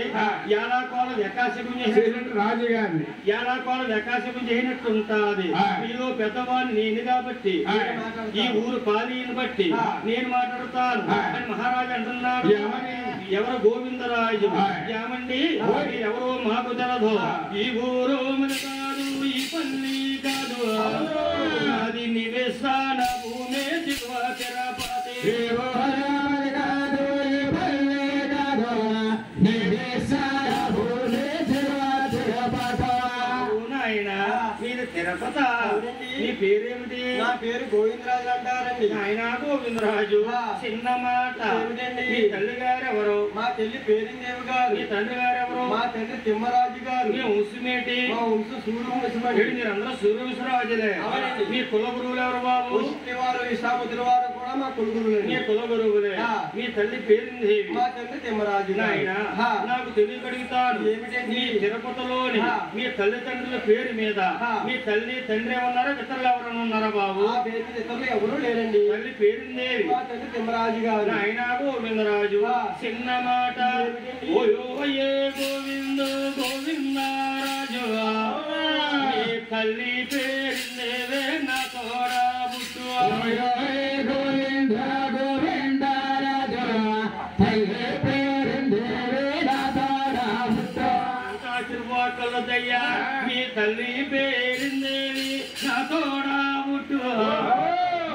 యాలాకోల వ్యకాశకం రాజుగారిని యాలాకోల వ్యకాశకం చేయనట్టు ఉంటాది. మీలో పెద్దవాడిని నేను కాబట్టి ఈ ఊరు పాలీని బట్టి నేను మాట్లాడతాను అని మహారాజు అంటున్నాడు. ఎవరు గోవిందరాజు ఏమండి ఎవరో మాకు తెలదు. ఈ ఊరు మన కాదు, ఈ పల్లి కాదు, అది నివేశాన భూమి దిగువ తిరుపతి. మీరు తిరుపత. మీ పేరేమిటి? నా పేరు గోవిందరాజు అంటారండి. ఆయన గోవిందరాజు. చిన్న మాట, మీ తల్లి గారు ఎవరు? మా తల్లి పేరిందేవి గారు. మీ తండ్రి గారు ఎవరు? మా తండ్రి తిమ్మరాజు గారు. మీ వంశమేటి? మా వంశం సూర్యవంశమండి. మీరందరూ సూర్యవంశరాజులే. మీ కుల గురువులు ఎవరు బాబు? వారు ఇషాముద్రుల వారు కూడా మా కుల గురువులు. మీ కుల గురువులే. మీ తల్లి పేరిందేవి? మా తండ్రి తిమ్మరాజు. ఆయన నాకు తెలియగలుగుతాను ఏమిటండి? మీ తిరుపతిలోని మీ తల్లిదండ్రుల పేరు మీద మీ తల్లి తండ్రి ఏమన్నారా, ఇతరులు ఎవరైనా ఉన్నారా బాబు? ఆ పేరు మీద ఇతరులు ఎవరు లేరండి. తల్లి పేరుందేవి? మా తండ్రి తిమ్మరాజు గారు. ఆయన గోవిందరాజు. చిన్న మాట, ఓయో ఏ గోవిందు గోవిందరాజు, మీ తల్లి పేరుందేవే నా తోడా బుట్టు. గోవింద గోవిందరాజు తల్లి పేరుందేవే నా తోడా బుట్టు. ఆశీర్వాదయ్యా మీ తల్లి పేరుందేవి నా తోడా బుట్టు.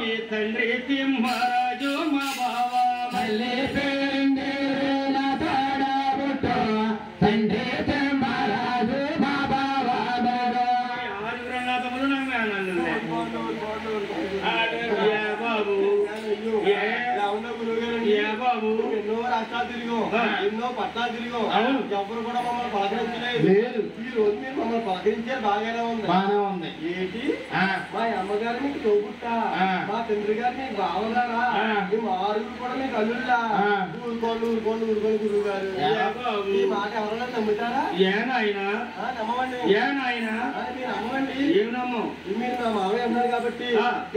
మీ తండ్రి తిమ్మరాజు మా బావా. తల్లి పేరుందేవే నా తోడా బుట్టు. తండ్రి తిమ్మరాజు మా బావ. ఆరుగురు తమ్ముడు నా మేనల్లులే. ఏ బాబు ఏ బాబు ఎన్నో రాష్ట్రాలు తిరిగాం, ఎన్నో పట్టాలు తిరిగాం. అవును. ఎవరు కూడా మమ్మల్ని పలకరించలేదు. లేదు. ఈ రోజు మీరు మమ్మల్ని పలకరించారు, బాగానే ఉంది. బాగానే ఉంది. ఏంటి? ఆ, మా అమ్మగారు మీకు తోబుట్టా, మా తండ్రి గారు మీకు బావగారా, మీ ఆరుగురు కూడా మీకు అల్లుళ్ళా. ఊరుకోండి ఊరుకోండి ఊరుకోండి గురువు గారు. ఈ మాట ఎవరైనా నమ్ముతారా? ఏనాయనా నమ్మమండి. ఏనాయనా మీరు నమ్మమండి. ఏమి నమ్ము? మీరు మా మామయ్య ఉన్నారు కాబట్టి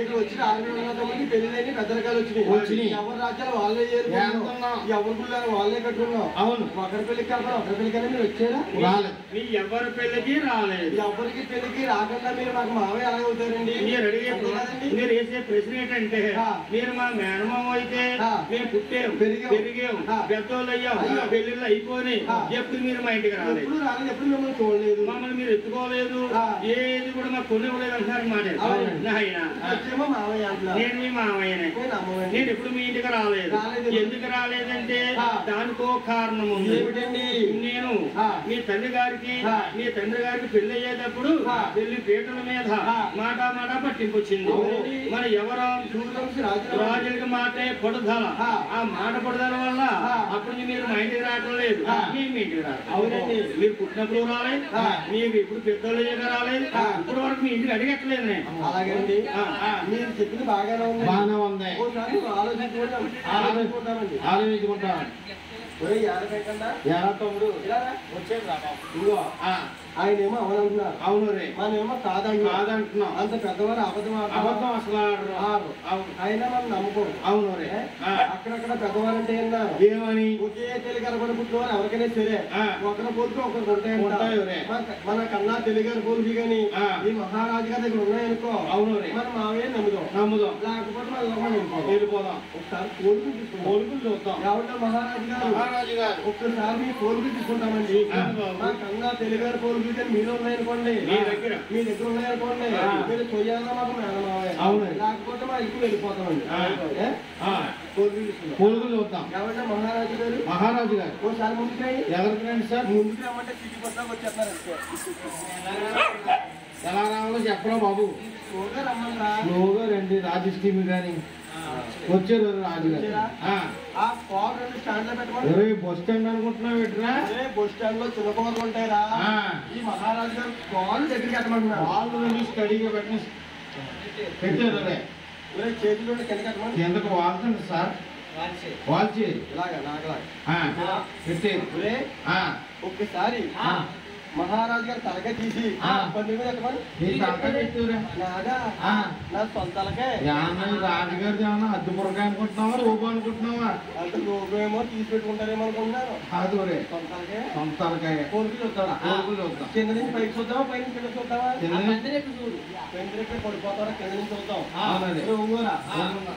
ఇక్కడ వచ్చిన ఆరుగురు పెళ్లి పెద్దరకాలు వచ్చినాయి. ఎవరి రాజ్యాలు వాళ్ళే ఏరుకున్నాం, ఎవరి గుళ్ళని వాళ్ళే కట్టుకున్నాం. అవును. ఒకరి పెళ్లికి కాకుండా ఒకరి పెళ్లికైనా మీరు వచ్చారా? రాలేదు. మీ ఎవరి పెళ్లికి రాలేదు. ఎవరికి పెళ్లికి రాకుండా మీరు మాకు మామయ్య ఎలా అవుతారండి? మీరు అడిగే మీరు వేసే ప్రశ్న ఏంటంటే మీరు మా మేనమామ అయితే మేము పుట్టాం పెరిగాం పెద్దోళ్ళు అయ్యాం, పెళ్లిళ్ళు అయిపోయి ఎప్పుడు మీరు మా ఇంటికి రాలేదు. ఎప్పుడు రాలేదు, ఎప్పుడు మిమ్మల్ని చూడలేదు, మమ్మల్ని మీరు ఎత్తుకోలేదు, ఏది కూడా మాకు కొనివ్వలేదు అంటున్నారు మాట. వచ్చేమో మామయ్య అంటున్నారు. నేను మీ మామయ్యనే. నేను ఎప్పుడు మీ ఇంటికి రాలేదు. ఎందుకు రాలేదంటే దానికో కారణం ఉంది. ఏమిటండి? నేను మీ తల్లి గారికి మీ తండ్రి గారికి పెళ్లి అయ్యేటప్పుడు పెళ్లి పీటల మీద మాట మాట పట్టింపు వచ్చింది. మన ఎవరో రాజులకి మాటే పడుదల. ఆ మాట పడుదల వల్ల అప్పుడు మీరు మా ఇంటికి రావడం లేదు, మీ ఇంటికి రాలేదు. మీరు పుట్టినప్పుడు రాలేదు, మీరు ఇప్పుడు పెద్దోళ్ళు రాలేదు, ఇప్పుడు వరకు మీ ఇంటికి అడిగట్లేదు నేను. అలాగేనండి, మీరు చెప్పింది బాగానే ఉంది. బాగానే ఉంది. ఆలోచించుకుంటాం. తమ్ముడు వచ్చేది రా బాబు. ఇదిగో ఆయనేమో అవునంటున్నారు. అవును రే. మనమేమో కాదంటున్నాం. అంత పెద్దవారు అబద్ధం అసలు అయినా మనం నమ్ముకోం. అవును రే. అక్కడక్కడ పెద్దవారు అంటే ఏమని ఒకే తెలుగు కనబడి పుట్టినవారు ఎవరికైనా సరే ఒకరి పోలికి ఒకరికి ఉంటాయి. మన కన్నా తెలుగు పోలికి కానీ ఈ మహారాజు గారి దగ్గర ఉన్నాయనుకో, అవును రే, మనం మావే నమ్ముదాం. లేకపోతే మనం వెళ్ళిపోదాం. ఒకసారి పోలికలు చూద్దాం. ఎవరు మహారాజు గారు ఒక్కసారి మీ పోలికలు తీసుకుంటామండి. మా కన్నా తెలుగు గారి పోలికి పురుగులు కానీ మీలో ఉన్నాయనుకోండి, మీ దగ్గర ఉన్నాయనుకోండి, మీరు కొయ్యాలన్నా మాకు మేనమావే. లేకపోతే మా ఇంటికి వెళ్ళిపోతామండి. పురుగులు చూద్దాం. ఎవరంటే మహారాజు గారు? మహారాజు గారు ఓసారి ముందుకు రండి. ఎవరికి రండి సార్? ముందుకు రమ్మంటే సిటీ పట్టాకు వచ్చేస్తారు. ఎలా రావాలో చెప్పరా బాబు. స్లోగా రమ్మరా. స్లోగా రండి. రాజస్టీమి గాని వచ్చారు రాజుగారు. ఆ కాల్ 2 స్టాండ్లో పెట్టమని. బస్ స్టాండ్ అనుకుంటున్నావు ఎట్రా? బస్ స్టాండ్ లో చిన్న కోళ్ళు ఉంటాయిరా. ఈ మహారాజు గారు కాల్ దగ్గరికి పెట్టమంటున్నారు. వాళ్ళు స్టడీగా పెట్టారు. చేతిలో కింద కట్టమని. ఎందుకు వాళ్తుంది సార్? వాల్చి ఇలాగా నాగలాగా పెట్టేది. ఒక్కసారి మహారాజు గారు తలకే తీసి పంది మీద నా సొంతలకే. రాజుగారు ఏమన్నా అద్దుపురకాయ అనుకుంటున్నావా, రూపం అనుకుంటున్నావా? అంటే లోగో ఏమో తీసి పెట్టుకుంటారేమో అనుకుంటున్నారు. అదురే సొంతలకే సొంతలకాయ. కోరుకు చూస్తాడా? చూద్దాం. కింద నుంచి పైకి చూద్దామా, పైన కింద చూద్దామా? పెందిరెక్కి పడిపోతారా? కింద నుంచి చూద్దాం. ఒంగోరా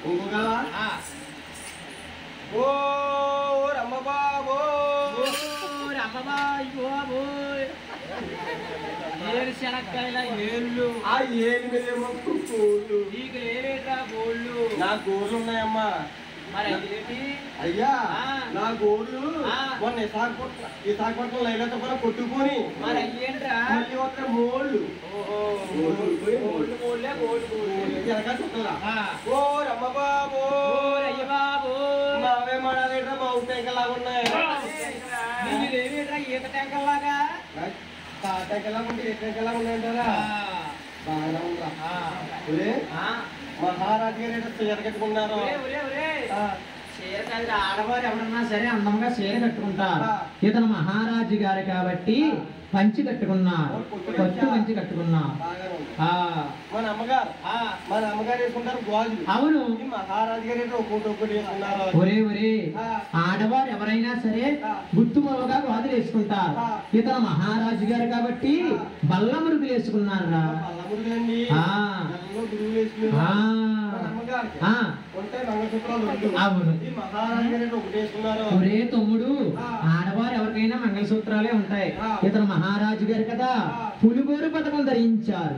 ఒంగోగలవా? ఓ రమ్మబాబో ఆ ఏలు మీదేమో కోళ్ళు. నా గోర్లు ఉన్నాయమ్మా. అయ్యా నా గోర్లు మొన్న విశాఖపట్నం లైలతో కూడా కొట్టుకొని మళ్ళీ ఒక మోళ్ళు వెనక చుట్టరా. ఓ రమ్మబాబో మావే మాడాలేట్రా, మా ఊరు ట్యాంకర్ ఉన్నాయి. ఈత ట్యాంకర్ లాగా ట్యాంకర్ ఉంటే ఏ ట్యాంకర్ లాగా ఉన్నాయంటారా? బాగా ఉందా? మహారాజు గారు చీర కట్టుకున్నారు. ఆడవారు ఎవరన్నా సరే అందంగా చీర కట్టుకుంటారు. ఇతను మహారాజు గారు కాబట్టి పంచి కట్టుకున్నారు, పట్టు పంచి కట్టుకున్నారు. మన అమ్మగారు వేసుకుంటారు గాజులు. అవును. మహారాజు గారు ఒక్కొక్కటి వేసుకున్నారు. ఒరే ఆడవారు ఎవరైనా సరే గుర్తుమలుగా గాజులు వేసుకుంటారు. ఇతను మహారాజు గారు కాబట్టి బల్ల మురుగులు వేసుకున్నారా? అవును. ఒరే తమ్ముడు, ఆడవారు ఎవరికైనా మంగళసూత్రాలే ఉంటాయి. ఇతను మహారాజు గారు కదా పులిగోరు పథకం ధరించారు.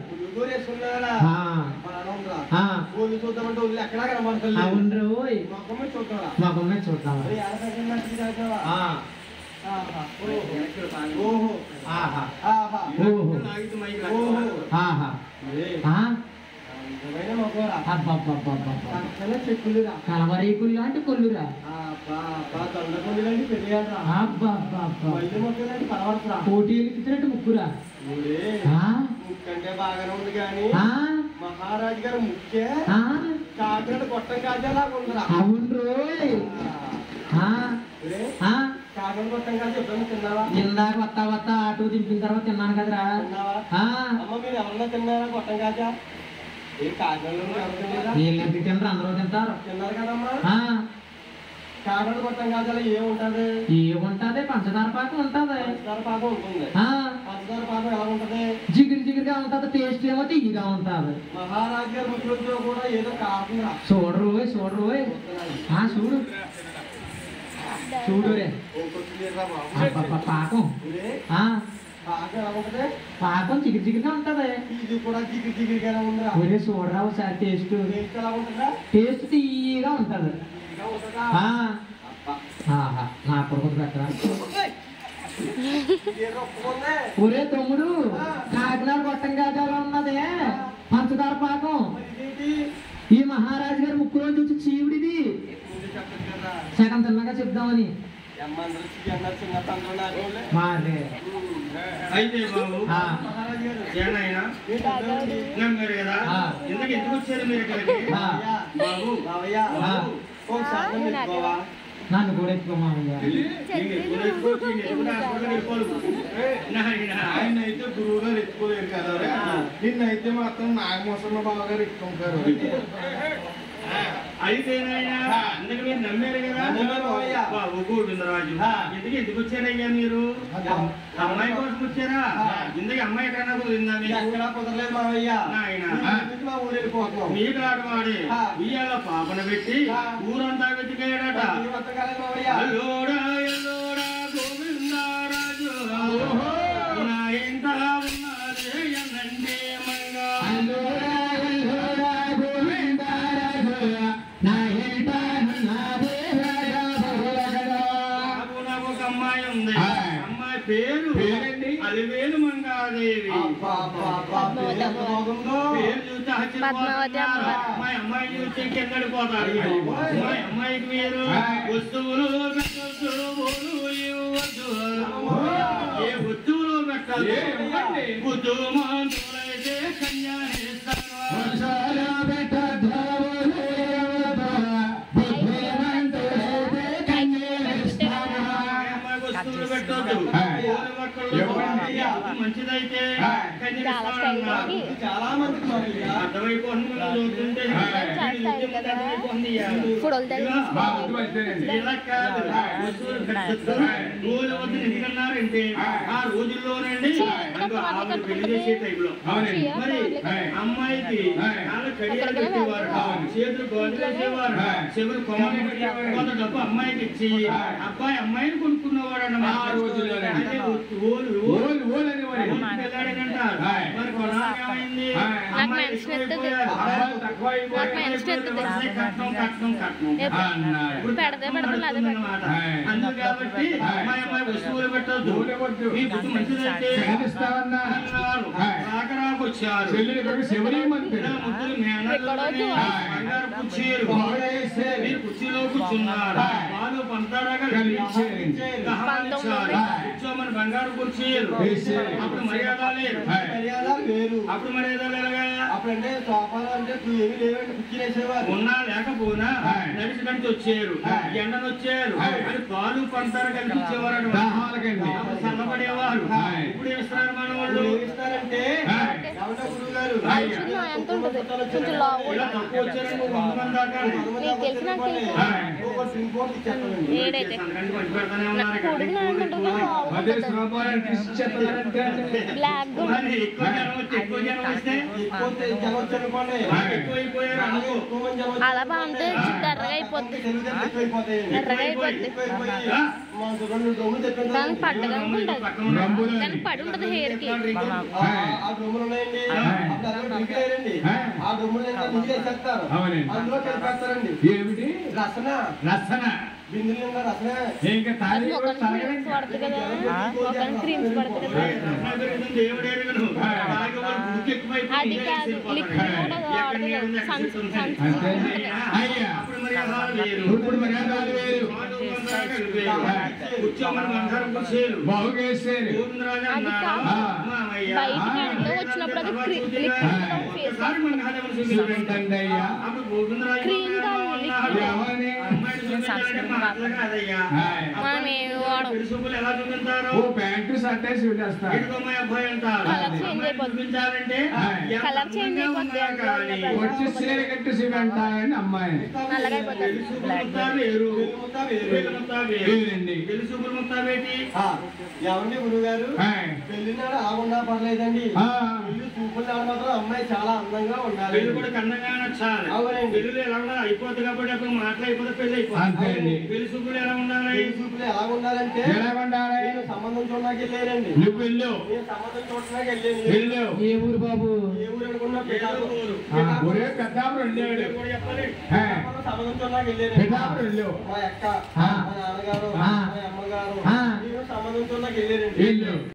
అవును రోయ్, మొగమ్మే చూద్దాం. కలవరీకులు లాంటి కొల్లురా. పోటీలు ఇచ్చినట్టు ముక్కురా. ముక్కంటే బాగానే ఉంది కానీ మహారాజు గారు ముక్కే కాకినాడ గొట్టం కాజాలాగా ఉందిరా. అవును రోయ్. కాకినాడ గొట్టం కాజా ఎప్పుడైనా తిన్నావా? ఇందాక వత్తా అటు దింపిన తర్వాత తిన్నాను కదరా. అమ్మ మీరు ఎవరన్నా తిన్నారా గొట్టం కాజా? ఏ కాకినాడలో ఎవరు తిన్నారా? వీళ్ళెందుకు తినరు, అందరూ తింటారు. తిన్నారు కదమ్మా. కాకినాడ గొట్టం కాజాలో ఏముంటది? పంచదార పాకం ఉంటది. పంచదార పాకం ఉంటుంది. పంచదార పాకం ఎలా ఉంటది? జిగిరిగా ఉంటది. టేస్ట్ ఏమో తీయగా ఉంటది. మహారాజు గారి ముఖ్యంలో కూడా ఏదో కాకుండా చూడరు చూడు పాకం పాకం జిగిరిగా ఉంటది. ఇది కూడా జిగిరిగానే ఉందా? ఒరే చూడరా ఒకసారి. టేస్ట్ తీయగా ఉంటది. నా కొడుకు పెట్టరా. ఒరే తమ్ముడు, కాకినాడ గొట్టం కాజాలో ఉన్నదే పంచదార పాకం. ఈ మహారాజు గారి ముక్కులో చూసి చీవుడిది. సగం తిన్నాక చెప్దామని. అయితే బాబు ఏనాయనా నమ్మారు కదా, ఎందుకు వచ్చారు మీరు ఇక్కడికి? బాబు నన్ను కూడా ఎత్తుకోమావయ్యా. ఆయన అయితే గురువు గారు ఎత్తుకోలేరు కదా. నిన్నైతే మాత్రం నాగమోసమ్మ బావ గారు ఎత్తుకుంటారు. అయితేనైనా అందుకు మీరు నమ్మారు కదా. బాబు గోవిందరాజు ఎందుకు వచ్చారయ్యా మీరు? అమ్మాయి కోసం వచ్చారా? ఇందుకు అమ్మాయి కన్నా కుదిరిందా? ఎక్కడా కుదరలేదు మావయ్య. మీకు ఆడవాడే ఇవాళ పాపన పెట్టి ఊరంతా వెతికాడట. ఎల్లోడా గోవిందరాజు నా ఇంట బాగుందో పేరు చూస్తే పద్మావతి అమ్మ. మా అమ్మాయిని చూస్తే కిందడిపోతారు మా అమ్మాయికి మీరు వస్తువులు పెట్టొద్దు ఇవ్వద్దు ఏ వస్తువులు పెట్టద్దు బుద్ధుమంతులైతే కన్యానిస్తారు వస్తువులు పెట్టొద్దు మంచిదైతే చాలా మందికి అర్థమైపోతుంది ఇలా కాదు వస్తువులు పెట్టొద్దు రోజు వద్దు ఎందుకన్నారంటే ఆ రోజుల్లోనండి ఆవిడ పెళ్లి చేసే టైంలో మరి అమ్మాయికి వాళ్ళు కడియాలు పెట్టేవారు చేతులు గోడలు వేసేవారు చెవులు కొమ్మలు పెట్టేవారు కొంత డబ్బు అమ్మాయికి ఇచ్చి అబ్బాయి అమ్మాయిని కొనుక్కున్నవాడు అన్నమాట ఆ రోజుల్లో వెళ్ళాడనంటారు మరి కొనాలి ఏమైంది అమ్మాయి ఎక్కువైపోయారు కట్నం కట్నం కట్నం అందుకు కాబట్టి అమ్మాయి అమ్మాయి వస్తువులు పెట్టద్దు మీ బుద్ధి మంచిదైతే అన్నారు రాకరాకొచ్చారు ముద్దులు బంగారు కుర్చీలు మీరు కుర్చీలో కూర్చున్నారు వాళ్ళు పంతారాగా కూర్చోమని బంగారు కుర్చీలు అప్పుడు మర్యాద లేదు మర్యాద వేరు అప్పుడు మర్యాద లేదుగా అప్పుడంటే సోఫాలు అంటే ఏమి లేవండి కుర్చీలేసేవారు ఉన్నా లేకపోయినా నడిచి నడిచి వచ్చారు ఎండను వచ్చారు అని పాలు పంతారు కలిసి ఇచ్చేవారు సన్నపడేవారు ఇప్పుడు ఏమిస్తున్నారు మన వాళ్ళు ఏమిస్తారంటే గురువు గారు ఇలా తక్కువ వచ్చారని 100 మంది దాకా పెడతానే ఉన్నారు ఎక్కువ జనం వస్తే ఎక్కువైపోయారు అలా బాగుంటే ఎర్రగా అయిపోద్ది ఎర్రగా అయిపోద్ది దానికి పడ్డగా ఉంటుంది దానికి పడి ఉంటుంది హెయిర్ కి ఆ డ్రమ్ములు ఉన్నాయండి ఆ డ్రమ్ములు వేసేస్తారు అందులో కలిపేస్తారండి ఏమిటి రసన రసన బిందులు రసన ఇంకా తాళి క్రీమ్స్ పడుతుంది కదా ఒకరికి క్రీమ్స్ పడుతుంది కదా అది కాదు లిక్విడ్ కూడా వాడుతుంది అయ్యా ఇప్పుడు మర్యాదలు వేరు బాగుకేసారు అది కాదు బయటికి అంటే వచ్చినప్పుడు అది లిక్విడ్ అయ్యా క్రీమ్ కాదు లిక్విడ్ ఎవరిని మనం ఏమి వాడం ఓ ప్యాంటు షర్ట్ వేసి వెళ్ళేస్తారు కలర్ చేంజ్ అయిపోద్ది వచ్చి చీర కట్టేసి వెంటాయని అమ్మాయి నల్లగా అయిపోతుంది ఏమండి గురువు గారు పెళ్లినాడు ఆగుండా పర్లేదండి పెళ్లి చూపుల నాడు మాత్రం అమ్మాయి చాలా అందంగా ఉండాలి పెళ్లి కూడా కన్నంగా నచ్చాలి పెళ్లి ఎలా ఉండాలి అయిపోతుంది కాబట్టి అప్పుడు మాట్లాడిపోతే పెళ్లి అంతే అయిపోతుంది పెళ్లి చూపులు ఎలా ఉండాలి పెళ్లి చూపులు ఎలా ఉండాలంటే ఎలా ఉండాలి నేను సంబంధం చూడడానికి వెళ్ళానండి నువ్వు వెళ్ళు నేను సంబంధం చూడడానికి వెళ్ళాను వెళ్ళు ఏ ఊరు బాబు ఏ ఊరు అనుకున్నా ఒరే పెద్దాపురం వెళ్ళాడు సంబంధం చూడడానికి వెళ్ళాను పెద్దాపురం వెళ్ళు మా అక్క మా నాన్నగారు మా అమ్మగారు నేను సంబంధం చూడడానికి వెళ్ళానండి వెళ్ళు